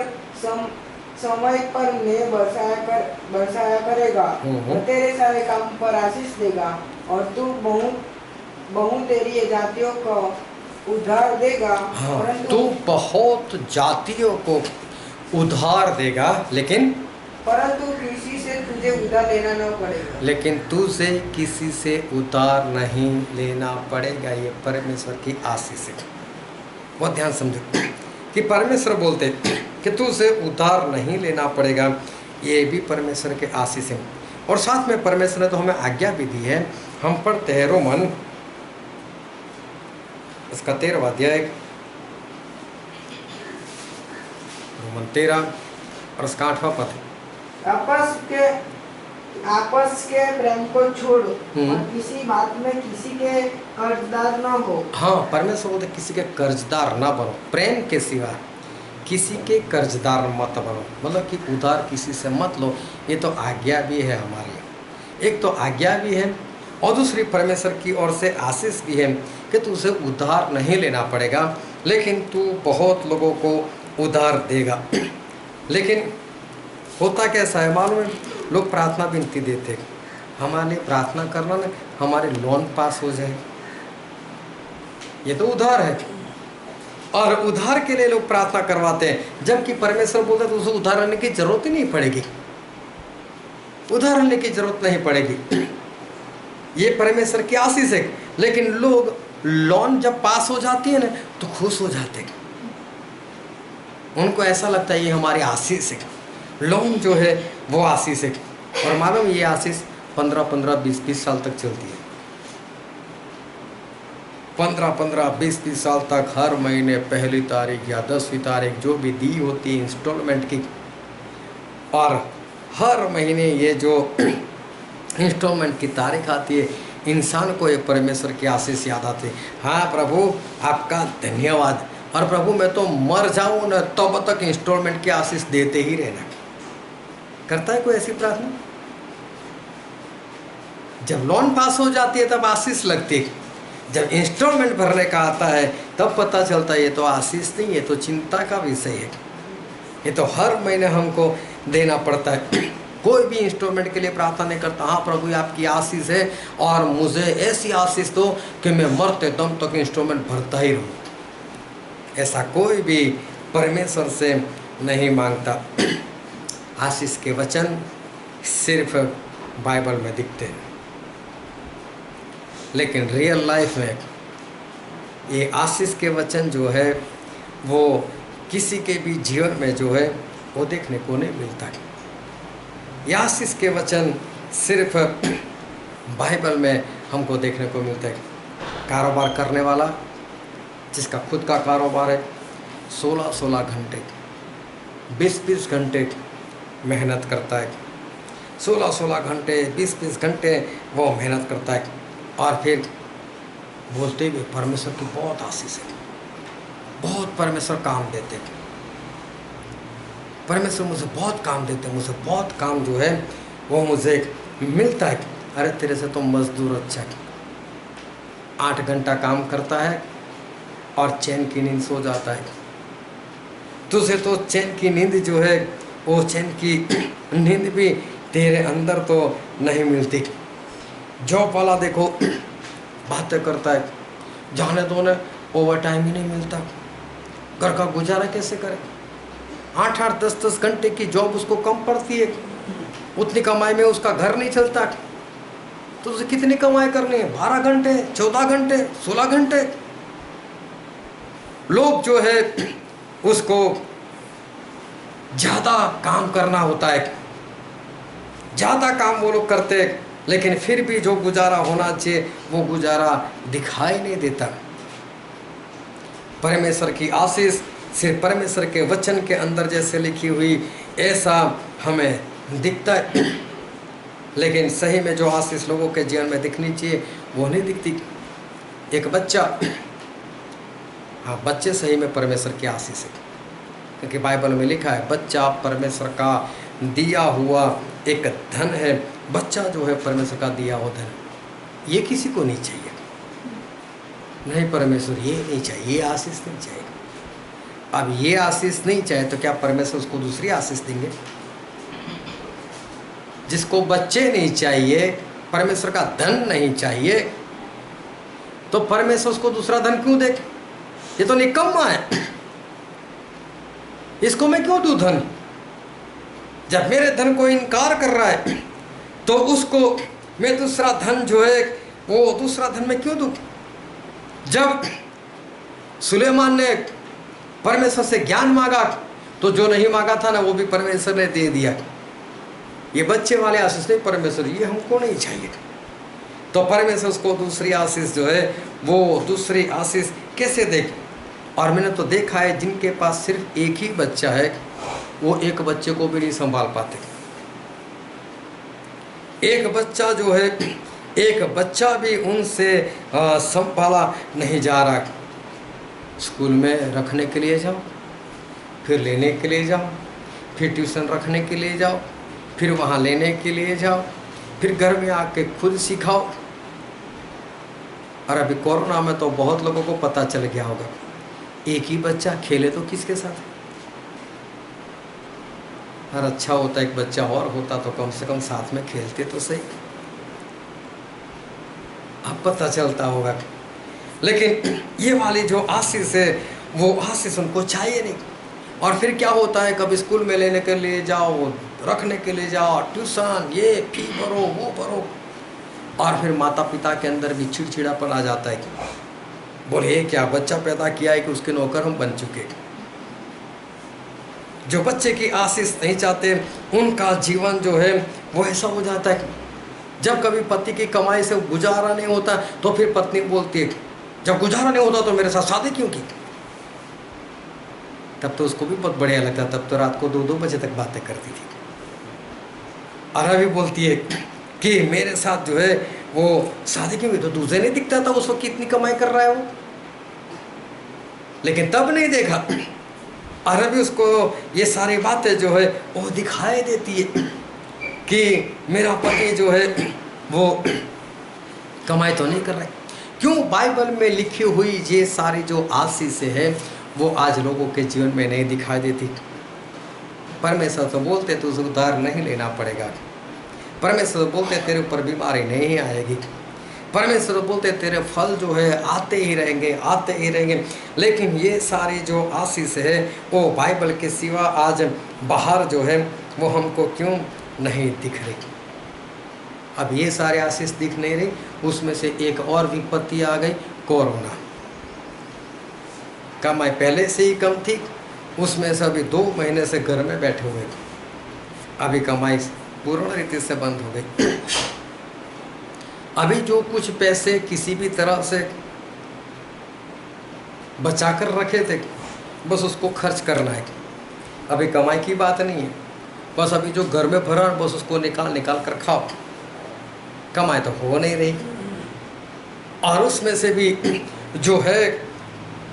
समय पर मेघ बरसाया करेगा, और तेरे सारे काम पर आशीष देगा, और तू बहुत तेरी जातियों को उधार देगा। हाँ, तू बहुत जातियों को उधार देगा, लेकिन परंतु किसी से तुझे उधार लेना न पड़ेगा। लेकिन तुझे किसी से उधार नहीं लेना पड़ेगा। ये परमेश्वर की आशीष है। बहुत ध्यान समझो कि परमेश्वर बोलते कि तुझे उधार नहीं लेना पड़ेगा, ये भी परमेश्वर के आशीष है। और साथ में परमेश्वर ने तो हमें आज्ञा भी दी है। हम पढ़ते हैं रोमन इसका 13वां अध्याय, रोमन 13 और उसका 8वां पद। आपस के प्रेम को छोड़ और किसी बात में किसी के कर्जदार न हो। हाँ, परमेश्वर बोलते किसी के कर्जदार ना बनो, प्रेम के सिवा किसी के कर्जदार मत बनो, मतलब कि उधार किसी से मत लो। ये तो आज्ञा भी है हमारी, एक तो आज्ञा भी है और दूसरी परमेश्वर की ओर से आशीष भी है कि तुझे उधार नहीं लेना पड़ेगा, लेकिन तू बहुत लोगों को उधार देगा। लेकिन होता कैसा है मालूम है, लोग प्रार्थना विनती देते हमारे लिए प्रार्थना करना ना, हमारे लोन पास हो जाए, ये तो उधार है। और उधार के लिए लोग प्रार्थना करवाते हैं, जबकि परमेश्वर बोलता है तो उसे उधार लेने की जरूरत ही नहीं पड़ेगी, उधार लेने की जरूरत नहीं पड़ेगी। ये परमेश्वर की आशीष है। लेकिन लोग लोन जब पास हो जाती है ना तो खुश हो जाते हैं, उनको ऐसा लगता है ये हमारी आशीष है, लोन जो है वो आशीष है। और मालूम ये आशीष 15-15, 20-20 साल तक चलती है। 15-15, 20-20 साल तक हर महीने पहली तारीख या 10वीं तारीख जो भी दी होती है इंस्टॉलमेंट की, और हर महीने ये जो इंस्टॉलमेंट की तारीख आती है, इंसान को ये परमेश्वर की आशीष याद आती है। हाँ प्रभु आपका धन्यवाद, और प्रभु मैं तो मर जाऊँ न तब तक इंस्टॉलमेंट की आशीष देते ही रहना। करता है कोई ऐसी प्रार्थना? जब लोन पास हो जाती है तब आशीष लगती है, जब इंस्टॉलमेंट भरने का आता है तब पता चलता है ये तो आशीष नहीं, ये तो चिंता का विषय है, ये तो हर महीने हमको देना पड़ता है। कोई भी इंस्टॉलमेंट के लिए प्रार्थना नहीं करता, हाँ प्रभु आपकी आशीष है और मुझे ऐसी आशीष दो कि मैं मरते दम तक इंस्टॉलमेंट भरता ही रहूँ, ऐसा कोई भी परमेश्वर से नहीं मांगता। आशीष के वचन सिर्फ बाइबल में दिखते हैं, लेकिन रियल लाइफ में ये आशीष के वचन जो है वो किसी के भी जीवन में जो है वो देखने को नहीं मिलता है। ये आशीष के वचन सिर्फ बाइबल में हमको देखने को मिलता है। कारोबार करने वाला जिसका खुद का कारोबार है 16-16 घंटे 20-20 घंटे मेहनत करता है, 16-16 घंटे 20-20 घंटे वो मेहनत करता है, और फिर बोलते हुए परमेश्वर की बहुत आशीष है, बहुत परमेश्वर काम देते हैं, परमेश्वर मुझे बहुत काम देते हैं, मुझे बहुत काम जो है वो मुझे मिलता है। अरे तेरे से तो मजदूर अच्छा है, 8 घंटा काम करता है और चैन की नींद सो जाता है, तुझे तो चैन की नींद जो है वो चैन की नींद भी तेरे अंदर तो नहीं मिलती। जॉब वाला देखो बातें करता है, जाने दो ना ओवर टाइम ही नहीं मिलता, घर का गुजारा कैसे करे, 8-8, 10-10 घंटे की जॉब उसको कम पड़ती है, उतनी कमाई में उसका घर नहीं चलता। तो उसे कितनी कमाई करनी है? 12 घंटे, 14 घंटे, 16 घंटे। लोग जो है उसको ज़्यादा काम करना होता है, ज़्यादा काम वो लोग करते हैं, लेकिन फिर भी जो गुजारा होना चाहिए वो गुजारा दिखाई नहीं देता। परमेश्वर की आशीष सिर्फ परमेश्वर के वचन के अंदर जैसे लिखी हुई ऐसा हमें दिखता है, लेकिन सही में जो आशीष लोगों के जीवन में दिखनी चाहिए वो नहीं दिखती। एक बच्चा, हाँ, बच्चे सही में परमेश्वर की आशीष है, क्योंकि बाइबल में लिखा है बच्चा परमेश्वर का दिया हुआ एक धन है। बच्चा जो है परमेश्वर का दिया हुआ धन, ये किसी को नहीं चाहिए। नहीं, परमेश्वर ये नहीं चाहिए, ये आशीष नहीं चाहिए। अब ये आशीष नहीं चाहिए तो क्या परमेश्वर उसको दूसरी आशीष देंगे? जिसको बच्चे नहीं चाहिए, परमेश्वर का धन नहीं चाहिए, तो परमेश्वर उसको दूसरा धन क्यों दे? ये तो निकम्मा है, इसको मैं क्यों दूं धन? जब मेरे धन को इनकार कर रहा है तो उसको मैं दूसरा धन जो है वो दूसरा धन मैं क्यों दूं? जब सुलेमान ने परमेश्वर से ज्ञान मांगा तो जो नहीं मांगा था ना वो भी परमेश्वर ने दे दिया। ये बच्चे वाले आशीष नहीं, परमेश्वर ये हमको नहीं चाहिए। तो परमेश्वर उसको दूसरी आशीष जो है वो दूसरी आशीष कैसे दे? और मैंने तो देखा है जिनके पास सिर्फ एक ही बच्चा है वो एक बच्चे को भी नहीं संभाल पाते। एक बच्चा जो है, एक बच्चा भी उनसे संभाला नहीं जा रहा। स्कूल में रखने के लिए जाओ, फिर लेने के लिए जाओ, फिर ट्यूशन रखने के लिए जाओ, फिर वहाँ लेने के लिए जाओ, फिर घर में आके खुद सिखाओ। और अभी कोरोना में तो बहुत लोगों को पता चल गया होगा, एक ही बच्चा खेले तो किसके साथ? और अच्छा होता एक बच्चा और होता तो कम से कम साथ में खेलते तो सही, अब पता चलता होगा। लेकिन ये वाली जो आशीष है वो आशीष उनको चाहिए नहीं। और फिर क्या होता है, कभी स्कूल में लेने के लिए जाओ, रखने के लिए जाओ, ट्यूशन, ये फी भरो वो भरो, और फिर माता पिता के अंदर भी चिड़चिड़ापन आ जाता है। बोले क्या बच्चा पैदा किया है कि उसके नौकर हम बन चुके। जो बच्चे की आशीष नहीं चाहते उनका जीवन जो है वो ऐसा हो जाता है। जब कभी पति की कमाई से गुजारा नहीं होता तो फिर पत्नी बोलती है जब गुजारा नहीं होता तो मेरे साथ शादी क्यों की? तब तो उसको भी बहुत बढ़िया लगता, तब तो रात को 2-2 बजे तक बातें करती थी। और अभी बोलती है कि मेरे साथ जो है वो शादी क्यों की? तो तुझे नहीं दिखता था उस वक्त कितनी कमाई कर रहा है वो? लेकिन तब नहीं देखा। और अभी उसको ये सारी बातें जो है वो दिखाई देती है कि मेरा पति जो है वो कमाई तो नहीं कर रहा है। क्यों? बाइबल में लिखी हुई ये सारी जो आशीष है वो आज लोगों के जीवन में नहीं दिखाई देती। परमेश्वर तो बोलते तो उसे उधार नहीं लेना पड़ेगा। परमेश्वर बोलते तेरे ऊपर बीमारी नहीं आएगी। परमेश्वर बोलते तेरे फल जो है आते ही रहेंगे, आते ही रहेंगे। लेकिन ये सारी जो आशीष है वो बाइबल के सिवा आज बाहर जो है वो हमको क्यों नहीं दिख रही? अब ये सारे आशीष दिख नहीं रही, उसमें से एक और विपत्ति आ गई, कोरोना। कमाई पहले से ही कम थी, उसमें से अभी 2 महीने से घर में बैठे हुए, अभी कमाई पूर्ण रीति से बंद हो गई। अभी जो कुछ पैसे किसी भी तरह से बचा कर रखे थे बस उसको खर्च करना है। अभी कमाई की बात नहीं है, बस अभी जो घर में भरा बस उसको निकाल कर खाओ। कमाई तो हो नहीं रही, और उसमें से भी जो है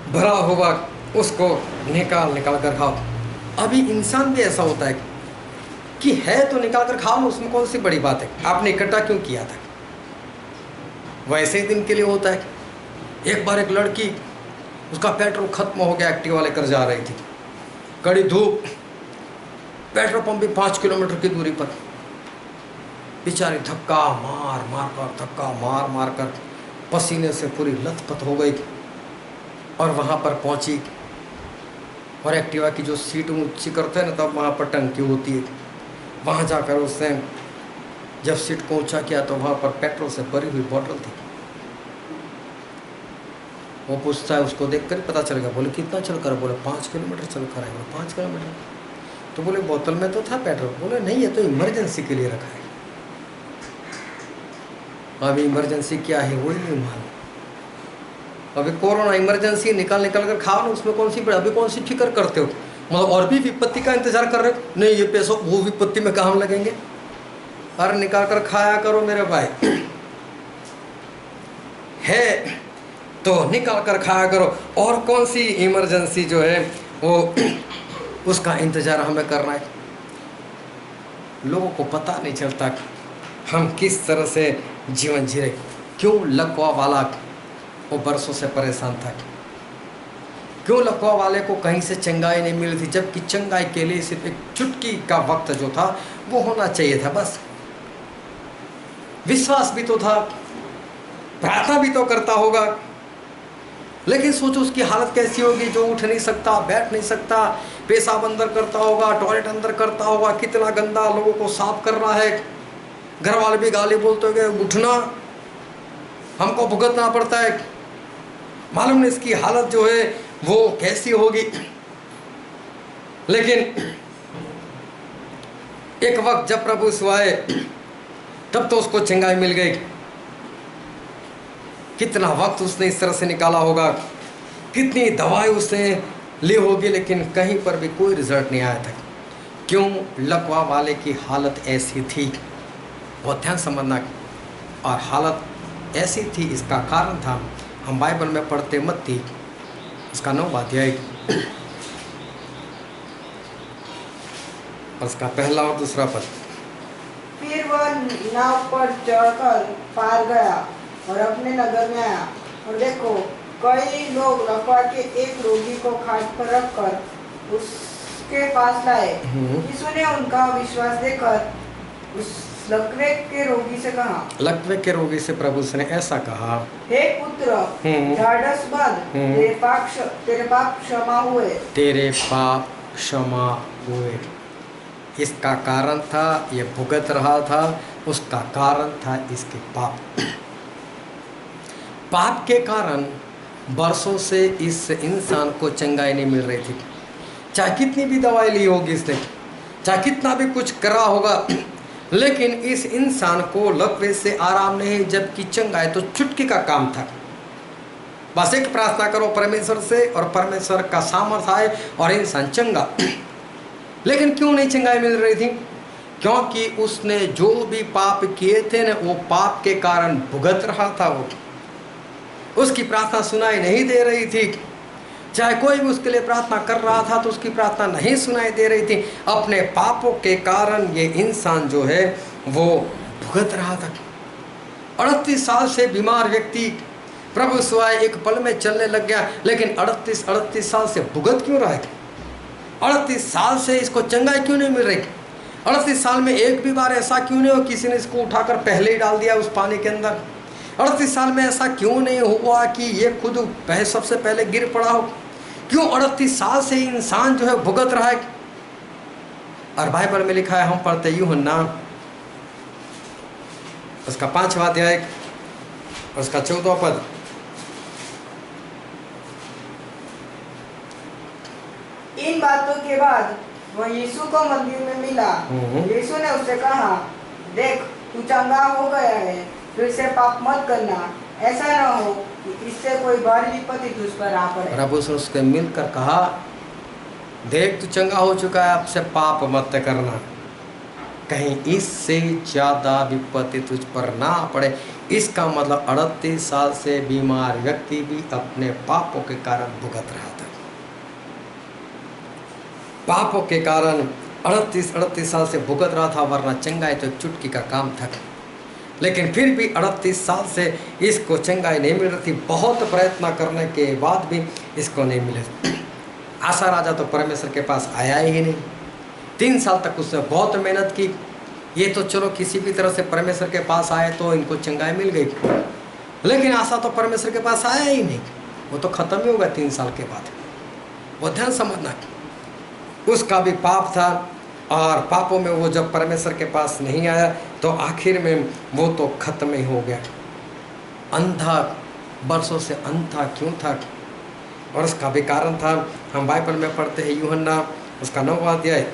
भरा हुआ उसको निकाल कर खाओ। अभी इंसान भी ऐसा होता है कि है तो निकाल कर खाओ, उसमें कौन सी बड़ी बात है? आपने इकट्ठा क्यों किया था? वैसे ही दिन के लिए होता है। एक बार एक लड़की, उसका पेट्रोल खत्म हो गया, एक्टिवा लेकर जा रही थी, कड़ी धूप, पेट्रोल पंप भी 5 किलोमीटर की दूरी पर। बेचारी धक्का मार कर पसीने से पूरी लथपथ हो गई और वहाँ पर पहुँची और एक्टिवा की जो सीट ऊंची करते हैं ना, तब वहाँ पर टंकी होती है। वहाँ जाकर उसने जब सीट को ऊंचा किया तो वहाँ पर पेट्रोल से भरी हुई बोतल थी। वो पूछता है, उसको देख कर पता चल गया। बोले कितना चल कर? बोले 5 किलोमीटर चल कर आए। 5 किलोमीटर? तो बोले बोतल में तो था पेट्रोल। बोले नहीं, ये तो इमरजेंसी के लिए रखा है। अभी इमरजेंसी क्या है वही नहीं मालूम। अभी कोरोना इमरजेंसी निकाल कर खाओ ना, उसमें कौन सी अभी कौन सी फिक्र करते हो? मतलब और भी विपत्ति का इंतजार कर रहे हो? नहीं, ये पैसों वो विपत्ति में काम लगेंगे। अरे निकाल कर खाया करो मेरे भाई, है तो निकाल कर खाया करो। और कौन सी इमरजेंसी जो है वो उसका इंतजार हमें करना है। लोगों को पता नहीं चलता हम किस तरह से जीवन जी रहे। क्यों लकवा वाला वो बरसों से परेशान था? क्यों लकवा वाले को कहीं से चंगाई नहीं मिली थी, जबकि चंगाई के लिए सिर्फ एक चुटकी का वक्त जो था वो होना चाहिए था बस। विश्वास भी तो था, प्रार्थना भी तो करता होगा, लेकिन सोचो उसकी हालत कैसी होगी जो उठ नहीं सकता, बैठ नहीं सकता, पेशाब अंदर करता होगा, टॉयलेट अंदर करता होगा, कितना गंदा, लोगों को साफ कर रहा है, घर वाले भी गाली बोलते होंगे, उठना हमको भुगतना पड़ता है। मालूम नहीं इसकी हालत जो है वो कैसी होगी। लेकिन एक वक्त जब प्रभु यीशु आए तब तो उसको चंगाई मिल गई। कितना वक्त उसने इस तरह से निकाला होगा, कितनी दवाई उसने ली होगी, लेकिन कहीं पर भी कोई रिजल्ट नहीं आया था। क्यों? लकवा वाले की हालत ऐसी थी, बहुत ध्यान समझना। और हालत ऐसी थी, इसका कारण था, हम बाइबल में पढ़ते मत्ती उसका 9वां अध्याय उसका 1 और 2 पद। फिर वह नाव पर चढ़कर पार गया और अपने नगर में आया, और देखो कई लोग लकवा के एक रोगी को खाट पर रखकर उसके पास लाए। यीशु ने उनका विश्वास देखकर उस लकवे के रोगी से कहा, लकवे के रोगी से प्रभु ने ऐसा कहा, हे पुत्र, ढाढ़स बांध, तेरे पाप क्षमा हुए। तेरे पाप क्षमा हुए। इसका कारण था ये भुगत रहा था, उसका कारण था इसके पाप। पाप के कारण बरसों से इस इंसान को चंगाई नहीं मिल रही थी। चाहे कितनी भी दवाई ली होगी इसने, चाहे कितना भी कुछ करा होगा, लेकिन इस इंसान को लकवे से आराम नहीं, जबकि चंगाई तो चुटकी का काम था। बस एक प्रार्थना करो परमेश्वर से और परमेश्वर का सामर्थ्य आए और इंसान चंगा। लेकिन क्यों नहीं चंगाई मिल रही थी? क्योंकि उसने जो भी पाप किए थे ना, वो पाप के कारण भुगत रहा था। वो उसकी प्रार्थना सुनाई नहीं दे रही थी। चाहे कोई भी उसके लिए प्रार्थना कर रहा था तो उसकी प्रार्थना नहीं सुनाई दे रही थी। अपने पापों के कारण ये इंसान जो है वो भुगत रहा था। 38 साल से बीमार व्यक्ति प्रभु स्वाय एक पल में चलने लग गया, लेकिन 38 साल से भुगत क्यों रहा है? 38 साल से इसको चंगाई क्यों नहीं मिल रही? 38 साल में एक भी बार ऐसा क्यों नहीं हो किसी ने इसको उठाकर पहले ही डाल दिया उस पानी के अंदर? 38 साल में ऐसा क्यों नहीं हुआ कि ये खुद सबसे पहले गिर पड़ा हो? क्यों 38 साल से इंसान जो है भुगत रहा है? और बाइबल में लिखा है, हम पढ़ते यूहन्ना उसका 5वां अध्याय उसका 14वां पद। इन बातों के बाद वह यीशु को मंदिर में मिला। यीशु ने उससे कहा, देख तू चंगा हो गया है, फिर से पाप मत करना, ऐसा न हो कि इससे कोई भारी विपत्ति तुझ पर आ पड़े। प्रभु ने उसके मिलकर कहा, देख तू चंगा हो चुका है, अब से पाप मत करना, कहीं इससे ज़्यादा विपत्ति तुझ पर ना पड़े। इसका मतलब 38 साल से बीमार व्यक्ति भी अपने पापों के कारण भुगत रहा था। पापों के कारण 38 साल से भुगत रहा था, वरना चंगाई तो एक चुटकी का काम था। लेकिन फिर भी 38 साल से इसको चंगाई नहीं मिल रही थी। बहुत प्रयत्न करने के बाद भी इसको नहीं मिले। आशा राजा तो परमेश्वर के पास आया ही नहीं। 3 साल तक उसने बहुत मेहनत की। ये तो चलो किसी भी तरह से परमेश्वर के पास आए तो इनको चंगाई मिल गई, लेकिन आशा तो परमेश्वर के पास आया ही नहीं। वो तो ख़त्म ही होगा 3 साल के बाद। वो ध्यान समझना। उसका भी पाप था, और पापों में वो जब परमेश्वर के पास नहीं आया तो आखिर में वो तो खत्म ही हो गया। अंधा, बरसों से अंधा क्यों था? और उसका भी कारण था। हम बाइबल में पढ़ते हैं यूहन्ना उसका 9वां अध्याय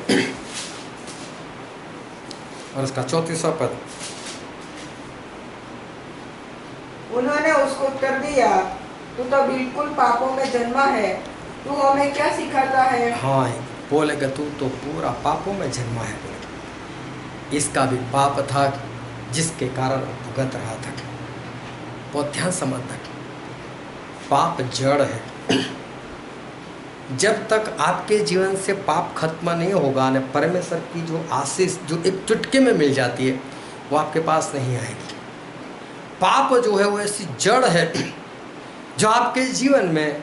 और उसका 34वां पद। उन्होंने उसको उत्तर दिया, तू तो बिल्कुल पापों में जन्मा है, तू हमें क्या सिखाता है? हाँ, बोलेगा तू तो पूरा पापों में जन्मा है। बोले इसका भी पाप था जिसके कारण वो भुगत रहा था। बहुत ध्यान समझना, पाप जड़ है। जब तक आपके जीवन से पाप खत्म नहीं होगा न, परमेश्वर की जो आशीष जो एक चुटकी में मिल जाती है वो आपके पास नहीं आएगी। पाप जो है वो ऐसी जड़ है जो आपके जीवन में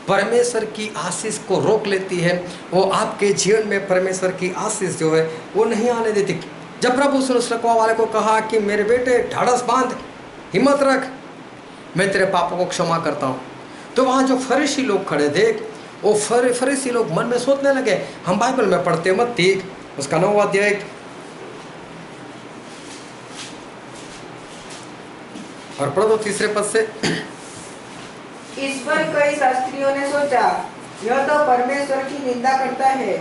परमेश्वर की आशीष को रोक लेती है। वो आपके जीवन में परमेश्वर की आशीष जो है वो नहीं आने देती। जब प्रभु उस रखवा वाले को कहा कि मेरे बेटे ढाढ़स बांध, हिम्मत रख, मैं तेरे पापों को क्षमा करता हूँ, तो वहाँ जो फरीसी लोग खड़े थे वो फरीसी लोग मन में सोचने लगे। हम बाइबल में पढ़ते मत्ती उसका 9वां अध्याय और पढ़ो 3 पद से। इस पर कई शास्त्रियों ने सोचा, यह तो परमेश्वर की निंदा करता है।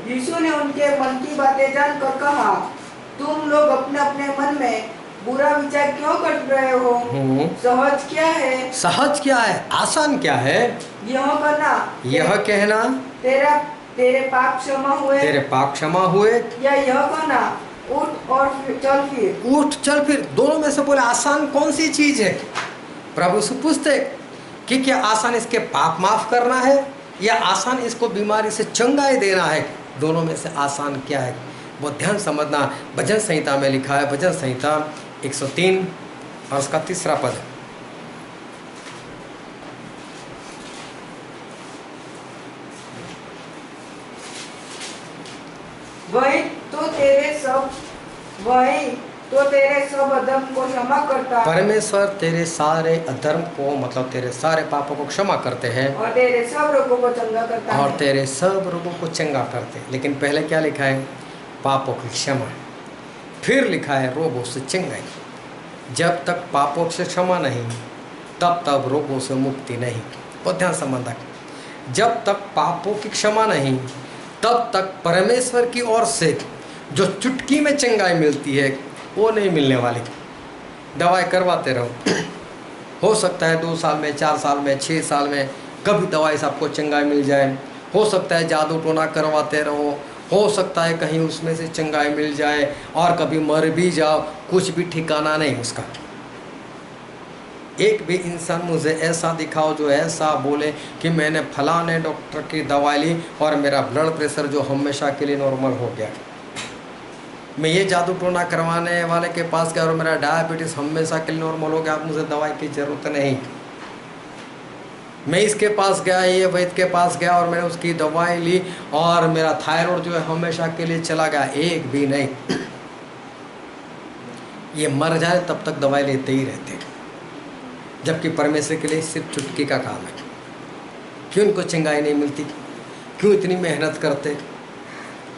यीशु ने उनके मन की बातें जानकर कहा, तुम लोग अपने अपने मन में बुरा विचार क्यों कर रहे हो? सहज क्या है? सहज क्या है? आसान क्या है? यह कहना, यह कहना तेरे पाप क्षमा हुए, तेरे पाप क्षमा हुए, या यह कहना उठ और चल फिर? उठ चल फिर। दोनों में से बोले आसान कौन सी चीज है? प्रभु से पूछते कि क्या आसान इसके पाप माफ करना है या आसान इसको बीमारी से चंगाई देना है? दोनों में से आसान क्या है? बहुत ध्यान समझना। भजन संहिता में लिखा है, भजन संहिता 103 और उसका 3 पद। वही तो तेरे सब अधर्म को क्षमा करता है। परमेश्वर तेरे सारे अधर्म को, मतलब तेरे सारे पापों को क्षमा करते हैं और तेरे सब रोगों को चंगा करता है। और तेरे सब रोगों को चंगा करते हैं। लेकिन पहले क्या लिखा है? पापों की क्षमा। फिर लिखा है रोगों से चंगाई। जब तक पापों से क्षमा नहीं तब तक रोगों से मुक्ति नहीं। बहुत ध्यान समझना, जब तक पापों की क्षमा नहीं तब तक परमेश्वर की ओर से जो चुटकी में चंगाई मिलती है वो नहीं मिलने वाली। दवाई करवाते रहो, हो सकता है 2 साल में, 4 साल में, 6 साल में कभी दवाई से आपको चंगाई मिल जाए। हो सकता है जादू टोना करवाते रहो, हो सकता है कहीं उसमें से चंगाई मिल जाए और कभी मर भी जाओ, कुछ भी ठिकाना नहीं उसका। एक भी इंसान मुझे ऐसा दिखाओ जो ऐसा बोले कि मैंने फलाने डॉक्टर की दवाई ली और मेरा ब्लड प्रेशर जो हमेशा के लिए नॉर्मल हो गया, मैं ये जादू टोना करवाने वाले के पास गया और मेरा डायबिटीज़ हमेशा के लिए नॉर्मल हो गया, अब मुझे दवाई की ज़रूरत नहीं। मैं इसके पास गया, ये वैद्य के पास गया और मैंने उसकी दवाई ली और मेरा थायराइड जो है हमेशा के लिए चला गया। एक भी नहीं। ये मर जाए तब तक दवाई लेते ही रहते, जबकि परमेश्वर के लिए सिर्फ चुटकी का काम है। क्यों इनको चंगाई नहीं मिलती? क्यों इतनी मेहनत करते?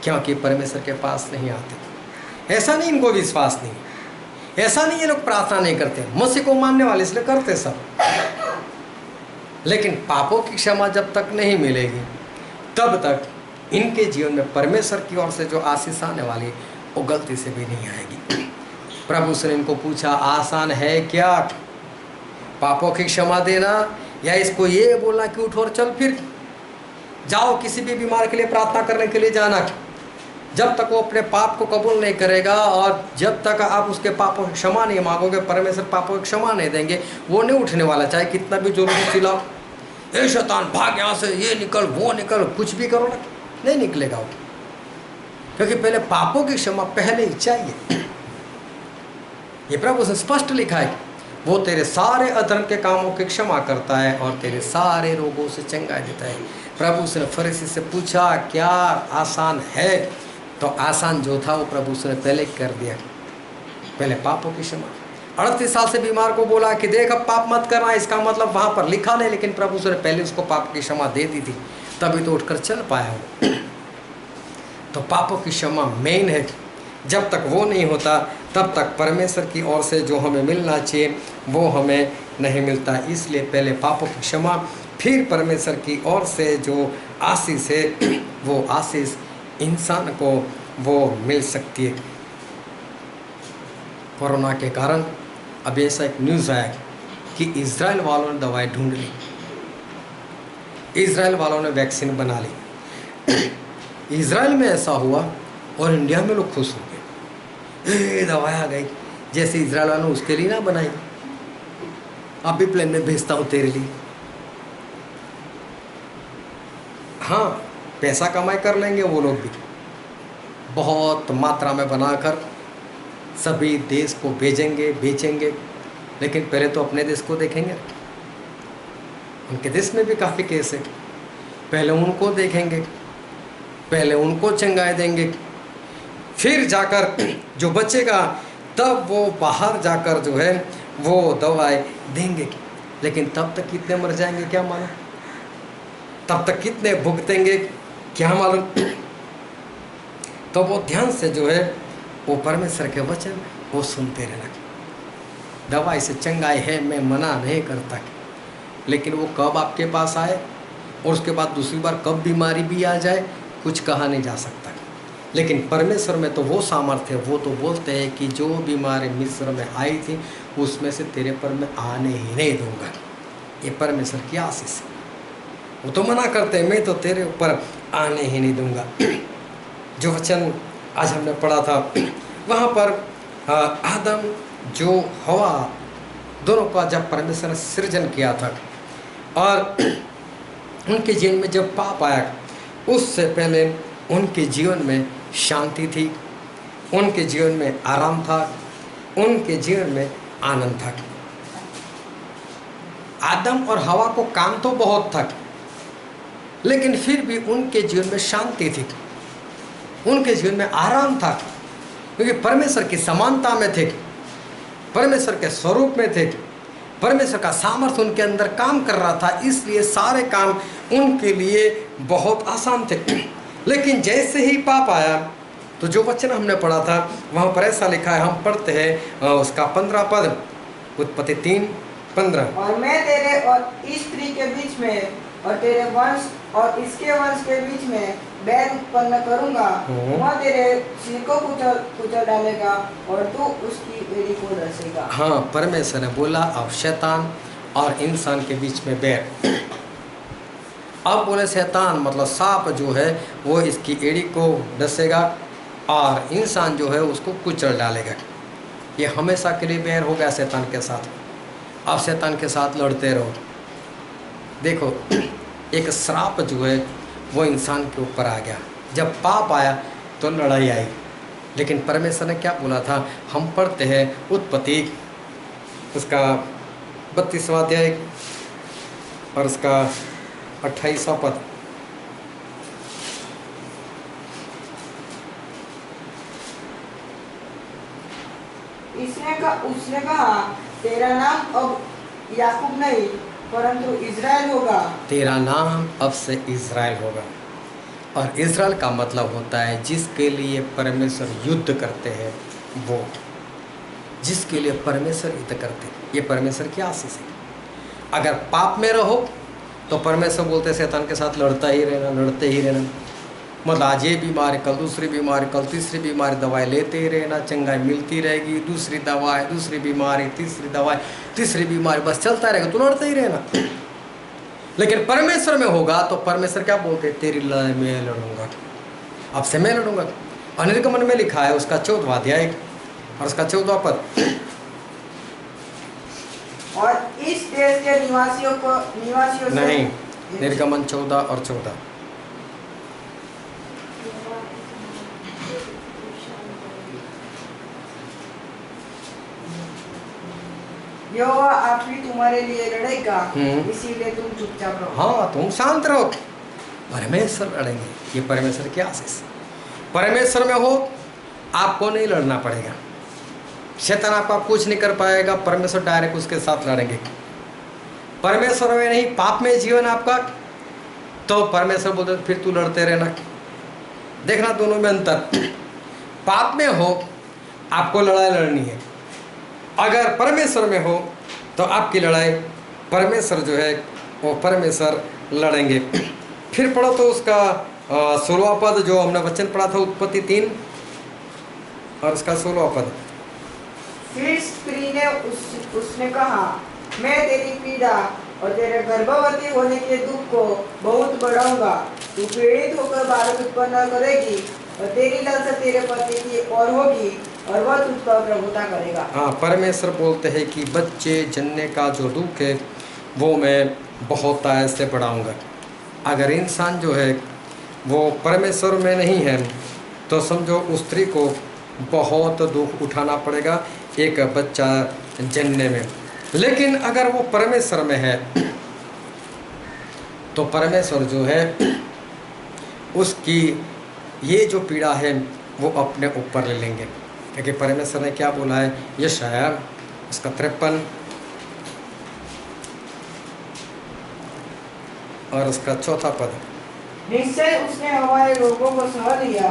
क्योंकि परमेश्वर के पास नहीं आते। ऐसा नहीं इनको विश्वास नहीं, ऐसा नहीं ये लोग प्रार्थना नहीं करते, मसीह को मानने वाले इसलिए करते सब। लेकिन पापों की क्षमा जब तक नहीं मिलेगी तब तक इनके जीवन में परमेश्वर की ओर से जो आशीष आने वाली वो गलती से भी नहीं आएगी। प्रभु से इनको पूछा, आसान है क्या पापों की क्षमा देना, या इसको ये बोलना कि उठ और चल फिर जाओ किसी भी बीमार के लिए प्रार्थना करने के लिए जाना? जब तक वो अपने पाप को कबूल नहीं करेगा और जब तक आप उसके पापों की क्षमा नहीं मांगोगे, परमेश्वर पापों की क्षमा नहीं देंगे, वो नहीं उठने वाला। चाहे कितना भी जोर से चिल्लाओ, ए शैतान भाग यहाँ से, ये निकल वो निकल, कुछ भी करो ना, नहीं निकलेगा वो। क्योंकि पहले पापों की क्षमा पहले ही चाहिए। ये प्रभु से स्पष्ट लिखा है, वो तेरे सारे अधर्म के कामों की क्षमा करता है और तेरे सारे रोगों से चंगाई देता है। प्रभु से फरीसी से पूछा, क्या आसान है? तो आसान जो था वो प्रभु से पहले कर दिया। पहले पापों की क्षमा। 38 साल से बीमार को बोला कि देख अब पाप मत करना, इसका मतलब वहाँ पर लिखा नहीं, लेकिन प्रभु से पहले उसको पाप की क्षमा दे दी थी, तभी तो उठकर चल पाया वो। तो पापों की क्षमा मेन है। जब तक वो नहीं होता तब तक परमेश्वर की ओर से जो हमें मिलना चाहिए वो हमें नहीं मिलता। इसलिए पहले पापों की क्षमा, फिर परमेश्वर की ओर से जो आशीष है वो आशीष इंसान को वो मिल सकती है। कोरोना के कारण अभी ऐसा एक न्यूज़ आया कि इजराइल वालों ने दवाई ढूंढ ली, इजराइल वालों ने वैक्सीन बना ली। इजराइल में ऐसा हुआ और इंडिया में लोग खुश हो गए, दवाई आ गई। जैसे इजराइल वालों ने उसके लिए ना बनाई, आप भी प्लेन में भेजता हूँ तेरे लिए। हाँ, पैसा कमाई कर लेंगे वो लोग भी, बहुत मात्रा में बनाकर सभी देश को भेजेंगे, बेचेंगे। लेकिन पहले तो अपने देश को देखेंगे। उनके देश में भी काफ़ी केस है, पहले उनको देखेंगे, पहले उनको चंगाई देंगे, फिर जाकर जो बचेगा तब वो बाहर जाकर जो है वो दवाई देंगे। लेकिन तब तक कितने मर जाएंगे क्या मालूम, तब तक कितने भुगतेंगे क्या मालूम। तो वो ध्यान से जो है वो परमेश्वर के वचन वो सुनते रहना। दवाई से चंगाई है, मैं मना नहीं करता, लेकिन वो कब आपके पास आए और उसके बाद दूसरी बार कब बीमारी भी आ जाए कुछ कहा नहीं जा सकता। लेकिन परमेश्वर में तो वो सामर्थ्य है, वो तो बोलते हैं कि जो बीमारी मिस्र में आई थी उसमें से तेरे पर मैं आने ही नहीं दूंगा। ये परमेश्वर की आशीष है। वो तो मना करते हैं, मैं तो तेरे ऊपर आने ही नहीं दूंगा। जो वचन आज हमने पढ़ा था वहाँ पर आदम जो हवा दोनों का जब परमेश्वर ने सृजन किया था और उनके जीवन में जब पाप आया, उससे पहले उनके जीवन में शांति थी, उनके जीवन में आराम था, उनके जीवन में आनंद था। आदम और हवा को काम तो बहुत था, लेकिन फिर भी उनके जीवन में शांति थी, उनके जीवन में आराम था, क्योंकि परमेश्वर की समानता में थे, परमेश्वर के स्वरूप में थे, परमेश्वर का सामर्थ्य उनके अंदर काम कर रहा था। इसलिए सारे काम उनके लिए बहुत आसान थे। लेकिन जैसे ही पाप आया तो जो वचन हमने पढ़ा था वहाँ पर ऐसा लिखा है, हम पढ़ते हैं उसका 15 पद, उत्पत्ति 3:15। और मैं तेरे और इस स्त्री के बीच में और तेरे वंश और इसके वंश के बीच में बैर उत्पन्न करूंगा, वह तेरे सिर को कुचल डालेगा और तू उसकी एड़ी को डसेगा। हाँ, परमेश्वर ने बोला अब शैतान और इंसान के बीच में बैर। अब बोले शैतान मतलब सांप जो है वो इसकी एड़ी को डसेगा और इंसान जो है उसको कुचल डालेगा। ये हमेशा के लिए बैर हो गया शैतान के साथ। अब शैतान के साथ लड़ते रहो। देखो, एक श्राप जो है वो इंसान के ऊपर आ गया, जब पाप आया तो लड़ाई आई। लेकिन परमेश्वर ने क्या बोला था, हम पढ़ते हैं उत्पत्ति उसका 32वां अध्याय और उसका 28वां पद। उसने कहा तेरा नाम अब याकूब नहीं परंतु इज़राइल होगा। तेरा नाम अब से इज़राइल होगा। और इज़राइल का मतलब होता है जिसके लिए परमेश्वर युद्ध करते हैं, वो जिसके लिए परमेश्वर युद्ध करते हैं। ये परमेश्वर की आशीष है। अगर पाप में रहो तो परमेश्वर बोलते शैतान के साथ लड़ता ही रहना, लड़ते ही रहना। मतलब आज ये बीमारी, कल दूसरी बीमारी, कल तीसरी बीमारी, दवाई लेते ही रहना, चंगाई मिलती रहेगी, दूसरी दवाई, दूसरी बीमारी, तीसरी दवाई, तीसरी बीमारी, बस चलता रहेगा, तो लड़ते ही रहना। लेकिन परमेश्वर में होगा तो परमेश्वर क्या बोलते, तेरी लड़ाई मैं लड़ूंगा, अब से मैं लड़ूंगा। और निर्गमन में लिखा है उसका 14वां अध्याय और उसका 14वां पद। और इस देश के निवासियों नहीं, निर्गमन 14 और 14। यहोवा आप ही तुम्हारे लिए लड़ेगा, इसीलिए तुम चुपचाप रहो। हाँ, तुम शांत रहो, परमेश्वर लड़ेंगे। ये परमेश्वर की आशीष। परमेश्वर में हो आपको नहीं लड़ना पड़ेगा, शैतान आपका कुछ नहीं कर पाएगा, परमेश्वर डायरेक्ट उसके साथ लड़ेंगे। परमेश्वर में नहीं, पाप में जीवन आपका, तो परमेश्वर बोलते फिर तू लड़ते रहना। देखना दोनों में अंतर। पाप में हो आपको लड़ाई लड़नी है, अगर परमेश्वर में हो तो आपकी लड़ाई परमेश्वर जो है वो परमेश्वर लड़ेंगे। फिर पढ़ो तो उसका 16वां पद जो हमने वचन पढ़ा था, उत्पत्ति 3 और उसका 16वां पद। फिर स्त्री ने उसने कहा, मैं तेरी पीड़ा और तेरे गर्भवती होने के दुख को बहुत बढ़ाऊंगा। तू पीड़ित होकर बालक उत्पन्न करेगी और तेरी ललचा तेरे पति की ओर होगी और वह तुझ पर प्रभुता करेगा। हाँ, परमेश्वर बोलते हैं कि बच्चे जनने का जो दुख है वो मैं बहुत ऐसे बढ़ाऊंगा। अगर इंसान जो है वो परमेश्वर में नहीं है तो समझो उस स्त्री को बहुत दुख उठाना पड़ेगा एक बच्चा जनने में। लेकिन अगर वो परमेश्वर में है तो परमेश्वर जो है उसकी ये जो पीड़ा है वो अपने ऊपर ले लेंगे, क्योंकि परमेश्वर ने क्या बोला है, यशाया उसका 53 और उसका 4था पद। निश्चय उसने हमारे रोगों को सह लिया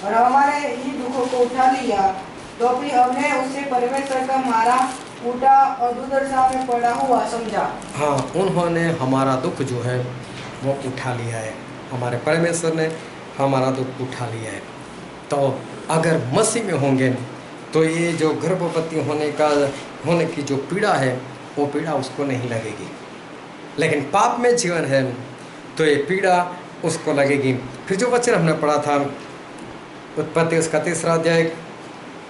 और हमारे ही दुखों को उठा लिया, तो भी हमने उसे परमेश्वर का मारा कूटा और दुर्दशा में पड़ा हुआ समझा। हाँ, उन्होंने हमारा दुख जो है वो उठा लिया है, हमारे परमेश्वर ने हमारा दुख उठा लिया है। तो अगर मसीह में होंगे तो ये जो गर्भवती होने की जो पीड़ा है वो पीड़ा उसको नहीं लगेगी। लेकिन पाप में जीवन है तो ये पीड़ा उसको लगेगी। फिर जो वचन हमने पढ़ा था उत्पत्ति उसका 3रा अध्याय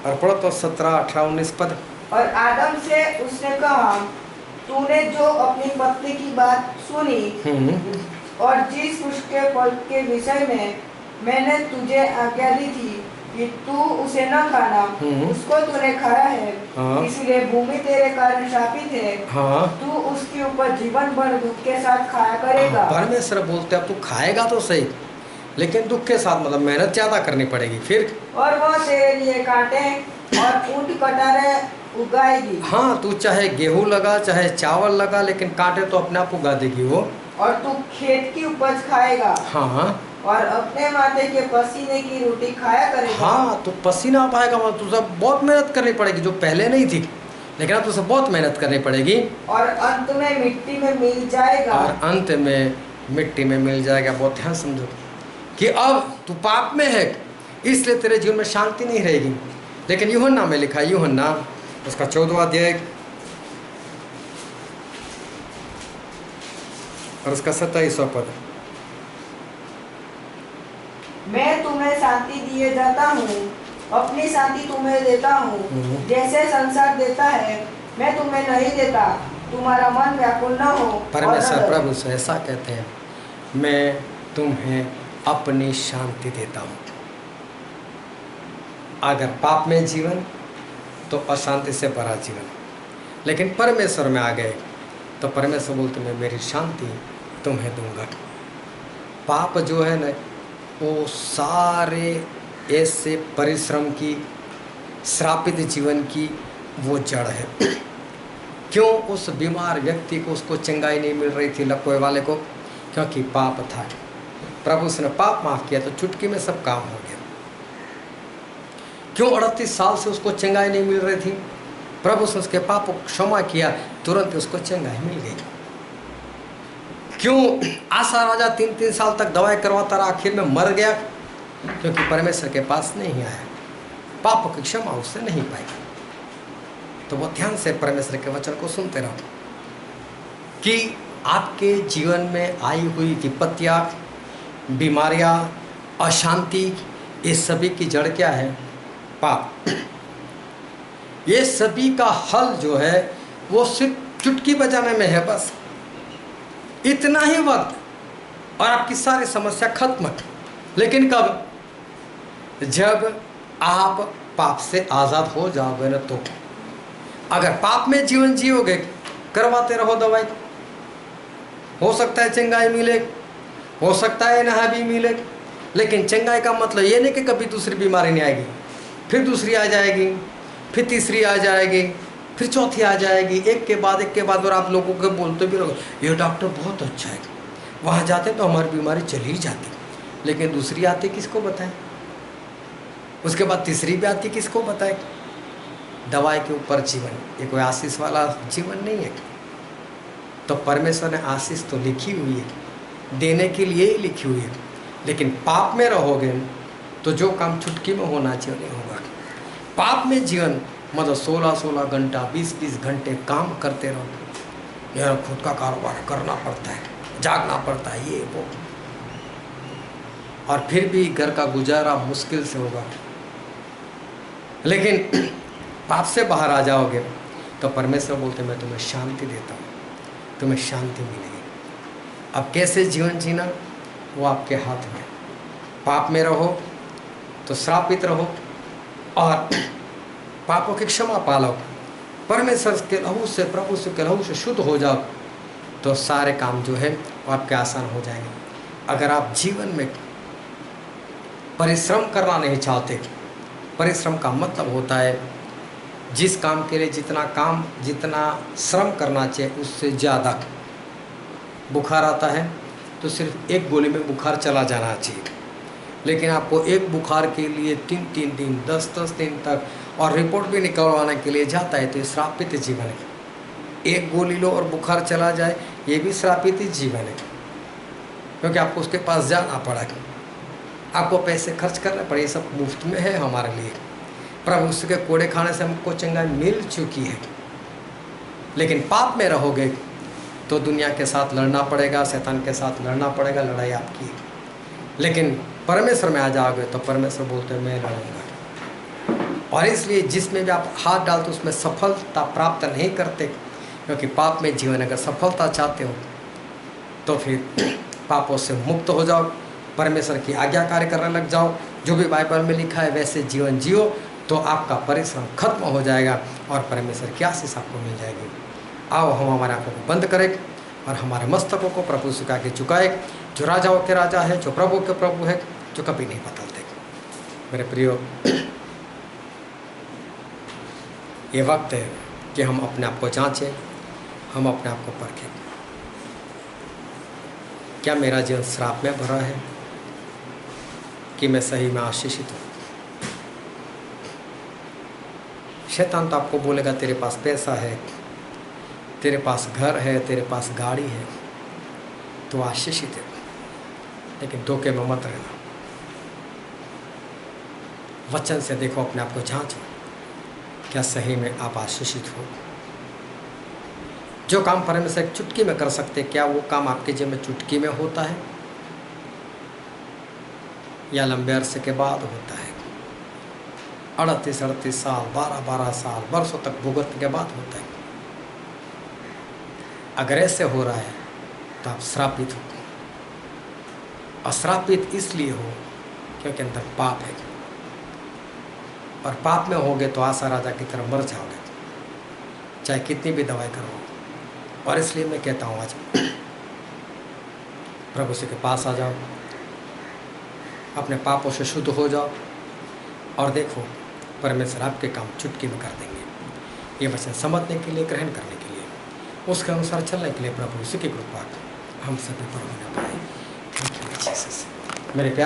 और पढ़ो तो 17, 18, 19 पद। और आदम से उसने कहा, तूने जो अपनी पत्नी की बात सुनी और जिस वृक्ष के फल के विषय में मैंने तुझे आज्ञा दी थी कि तू उसे न खाना, उसको तूने खाया है। हाँ। इसलिए भूमि तेरे कारण शापित है। हाँ, तू उसके ऊपर जीवन भर दुख के साथ खाया करेगा। परमेश्वर बोलते अब तू खाएगा तो सही, लेकिन दुख के साथ, मतलब मेहनत ज़्यादा करनी पड़ेगी। फिर और वह तेरे लिए कांटे और ऊंट कटारे उगाएगी। हाँ, तू चाहे गेहूं लगा चाहे चावल लगा, लेकिन कांटे तो अपने आप उगा देगी वो। और तू खेत की उपज खाएगा। हाँ और अपने माथे के पसीने की रोटी खाया करेगा। हाँ, तो पसीना पाएगा, मतलब तुझे बहुत मेहनत करनी पड़ेगी जो पहले नहीं थी, लेकिन अब तुझे बहुत मेहनत करनी पड़ेगी। और अंत में मिट्टी में मिल जाएगा। और अंत में मिट्टी में मिल जाएगा। बहुत ध्यान समझो कि अब तू पाप में है इसलिए तेरे जीवन में शांति नहीं रहेगी। लेकिन यूहन्ना में लिखा है, यूहन्ना उसका 14वां अध्याय और उसका 27वां पद। मैं तुम्हें शांति दिए जाता हूँ, अपनी शांति तुम्हें देता हूँ। जैसे संसार देता है मैं तुम्हें नहीं देता। तुम्हारा मन व्याकुल न हो। परमेश्वर प्रभु से ऐसा कहते हैं, मैं तुम्हें अपनी शांति देता हूँ। अगर पाप में जीवन तो अशांति से भरा जीवन, लेकिन परमेश्वर में आ गए तो परमेश्वर बोलते मैं मेरी शांति तुम्हें दूंगा। पाप जो है ना वो सारे ऐसे परिश्रम की, श्रापित जीवन की वो जड़ है। क्यों उस बीमार व्यक्ति को उसको चंगाई नहीं मिल रही थी, लकवे वाले को? क्योंकि पाप था। प्रभु उसने पाप माफ किया तो चुटकी में सब काम हो गया। क्यों 38 साल से उसको चंगाई नहीं मिल रही थी? प्रभु उसने उसके पाप को क्षमा किया, तुरंत उसको चंगाई मिल गई। क्यों आशा राजा 3-3 साल तक दवाई करवाता रहा, आखिर में मर गया? क्योंकि परमेश्वर के पास नहीं आया, पाप की क्षमा उससे नहीं पाई। तो वो ध्यान से परमेश्वर के वचन को सुनते रहो कि आपके जीवन में आई हुई विपत्तियां, बीमारियां, अशांति, ये सभी की जड़ क्या है? पाप। ये सभी का हल जो है वो सिर्फ चुटकी बजाने में है, बस इतना ही वक्त और आपकी सारी समस्या खत्म। लेकिन कब? जब आप पाप से आज़ाद हो जाओगे ना। तो अगर पाप में जीवन जियोगे, करवाते रहो दवाई, हो सकता है चंगाई मिले, हो सकता है नहा भी मिले, लेकिन चंगाई का मतलब ये नहीं कि कभी दूसरी बीमारी नहीं आएगी, फिर दूसरी आ जाएगी, फिर तीसरी आ जाएगी, फिर चौथी आ जाएगी, एक के बाद। और आप लोगों को बोलते भी रहो ये डॉक्टर बहुत अच्छा है, वहाँ जाते तो हमारी बीमारी चली ही जाती। लेकिन दूसरी आती किसको बताएं, उसके बाद तीसरी भी आती किसको बताएं। दवाई के ऊपर जीवन, ये कोई आशीष वाला जीवन नहीं है। तो परमेश्वर ने आशीष तो लिखी हुई है, देने के लिए ही लिखी हुई है, लेकिन पाप में रहोगे तो जो काम चुटकी में होना चाहिए नहीं होगा। पाप में जीवन मतलब 16-16 घंटा 20-20 घंटे काम करते रहो, मेरा खुद का कारोबार करना पड़ता है, जागना पड़ता है, ये वो, और फिर भी घर का गुजारा मुश्किल से होगा। लेकिन पाप से बाहर आ जाओगे तो परमेश्वर बोलते मैं तुम्हें शांति देता हूँ, तुम्हें शांति मिलेगी। अब कैसे जीवन जीना वो आपके हाथ में। पाप में रहो तो श्रापित रहो और पापों की क्षमा पालो, परमेश्वर के लहू से, प्रभु से के लहू से शुद्ध हो जाओ, तो सारे काम जो है वो आपके आसान हो जाएंगे। अगर आप जीवन में परिश्रम करना नहीं चाहते, परिश्रम का मतलब होता है जिस काम के लिए जितना श्रम करना चाहिए उससे ज़्यादा। बुखार आता है तो सिर्फ एक गोली में बुखार चला जाना चाहिए, लेकिन आपको एक बुखार के लिए 3-3 दिन 10-10 दिन तक और रिपोर्ट भी निकलवाने के लिए जाता है, तो ये श्रापित जीवन है। एक गोली लो और बुखार चला जाए, ये भी श्रापित जीवन है, क्योंकि आपको उसके पास जाना पड़ा, आपको पैसे खर्च करने पड़े। ये सब मुफ्त में है हमारे लिए। प्रभु उसके कोड़े खाने से हमको चंगाई मिल चुकी है। लेकिन पाप में रहोगे तो दुनिया के साथ लड़ना पड़ेगा, शैतान के साथ लड़ना पड़ेगा, लड़ाई आपकी है। लेकिन परमेश्वर में आ जाओगे तो परमेश्वर बोलते हैं मैं लड़ूंगा। और इसलिए जिसमें भी आप हाथ डालते उसमें सफलता प्राप्त नहीं करते, क्योंकि पाप में जीवन अगर सफलता चाहते हो तो फिर पापों से मुक्त हो जाओ, परमेश्वर की आज्ञाकारी करने लग जाओ, जो भी बाइबल में लिखा है वैसे जीवन जियो, तो आपका परिश्रम खत्म हो जाएगा और परमेश्वर की आशीष आपको मिल जाएगी। आओ हम हमारे आंखों को बंद करें और हमारे मस्तकों को प्रभु से आगे झुकाए, जो राजाओं के राजा है, जो प्रभु के प्रभु है, जो कभी नहीं बदलते। मेरे प्रियो, ये वक्त है कि हम अपने आप को जांचें, हम अपने आप को परखें। क्या मेरा जीवन श्राप में भरा है कि मैं सही में आशीषित हूँ? शैतान तो आपको बोलेगा तेरे पास पैसा है, तेरे पास घर है, तेरे पास गाड़ी है, तो आशीषित है, लेकिन धोखे में मत रहना। वचन से देखो, अपने आप को जांचो, क्या सही में आप आशीषित हो? जो काम परमेश्वर एक चुटकी में कर सकते, क्या वो काम आपके जीवन में चुटकी में होता है या लंबे अरसे के बाद होता है? 38-38 साल, 12-12 साल, वर्षों तक भुगतने के बाद होता है। अगर ऐसे हो रहा है तो आप श्रापित हो। अश्रापित इसलिए हो क्योंकि अंदर पाप है, और पाप में होगे तो आशा राजा की तरह मर जाओगे, चाहे कितनी भी दवाई करो। और इसलिए मैं कहता हूँ आज प्रभु से के पास आ जाओ, अपने पापों से शुद्ध हो जाओ, और देखो परमेश्वर आपके काम चुटकी में कर देंगे। ये वचन समझने के लिए, ग्रहण करने के लिए, उसके अनुसार चलने के लिए प्रभु उसी की कृपा हम सभी पर होने पाए। मेरे प्यार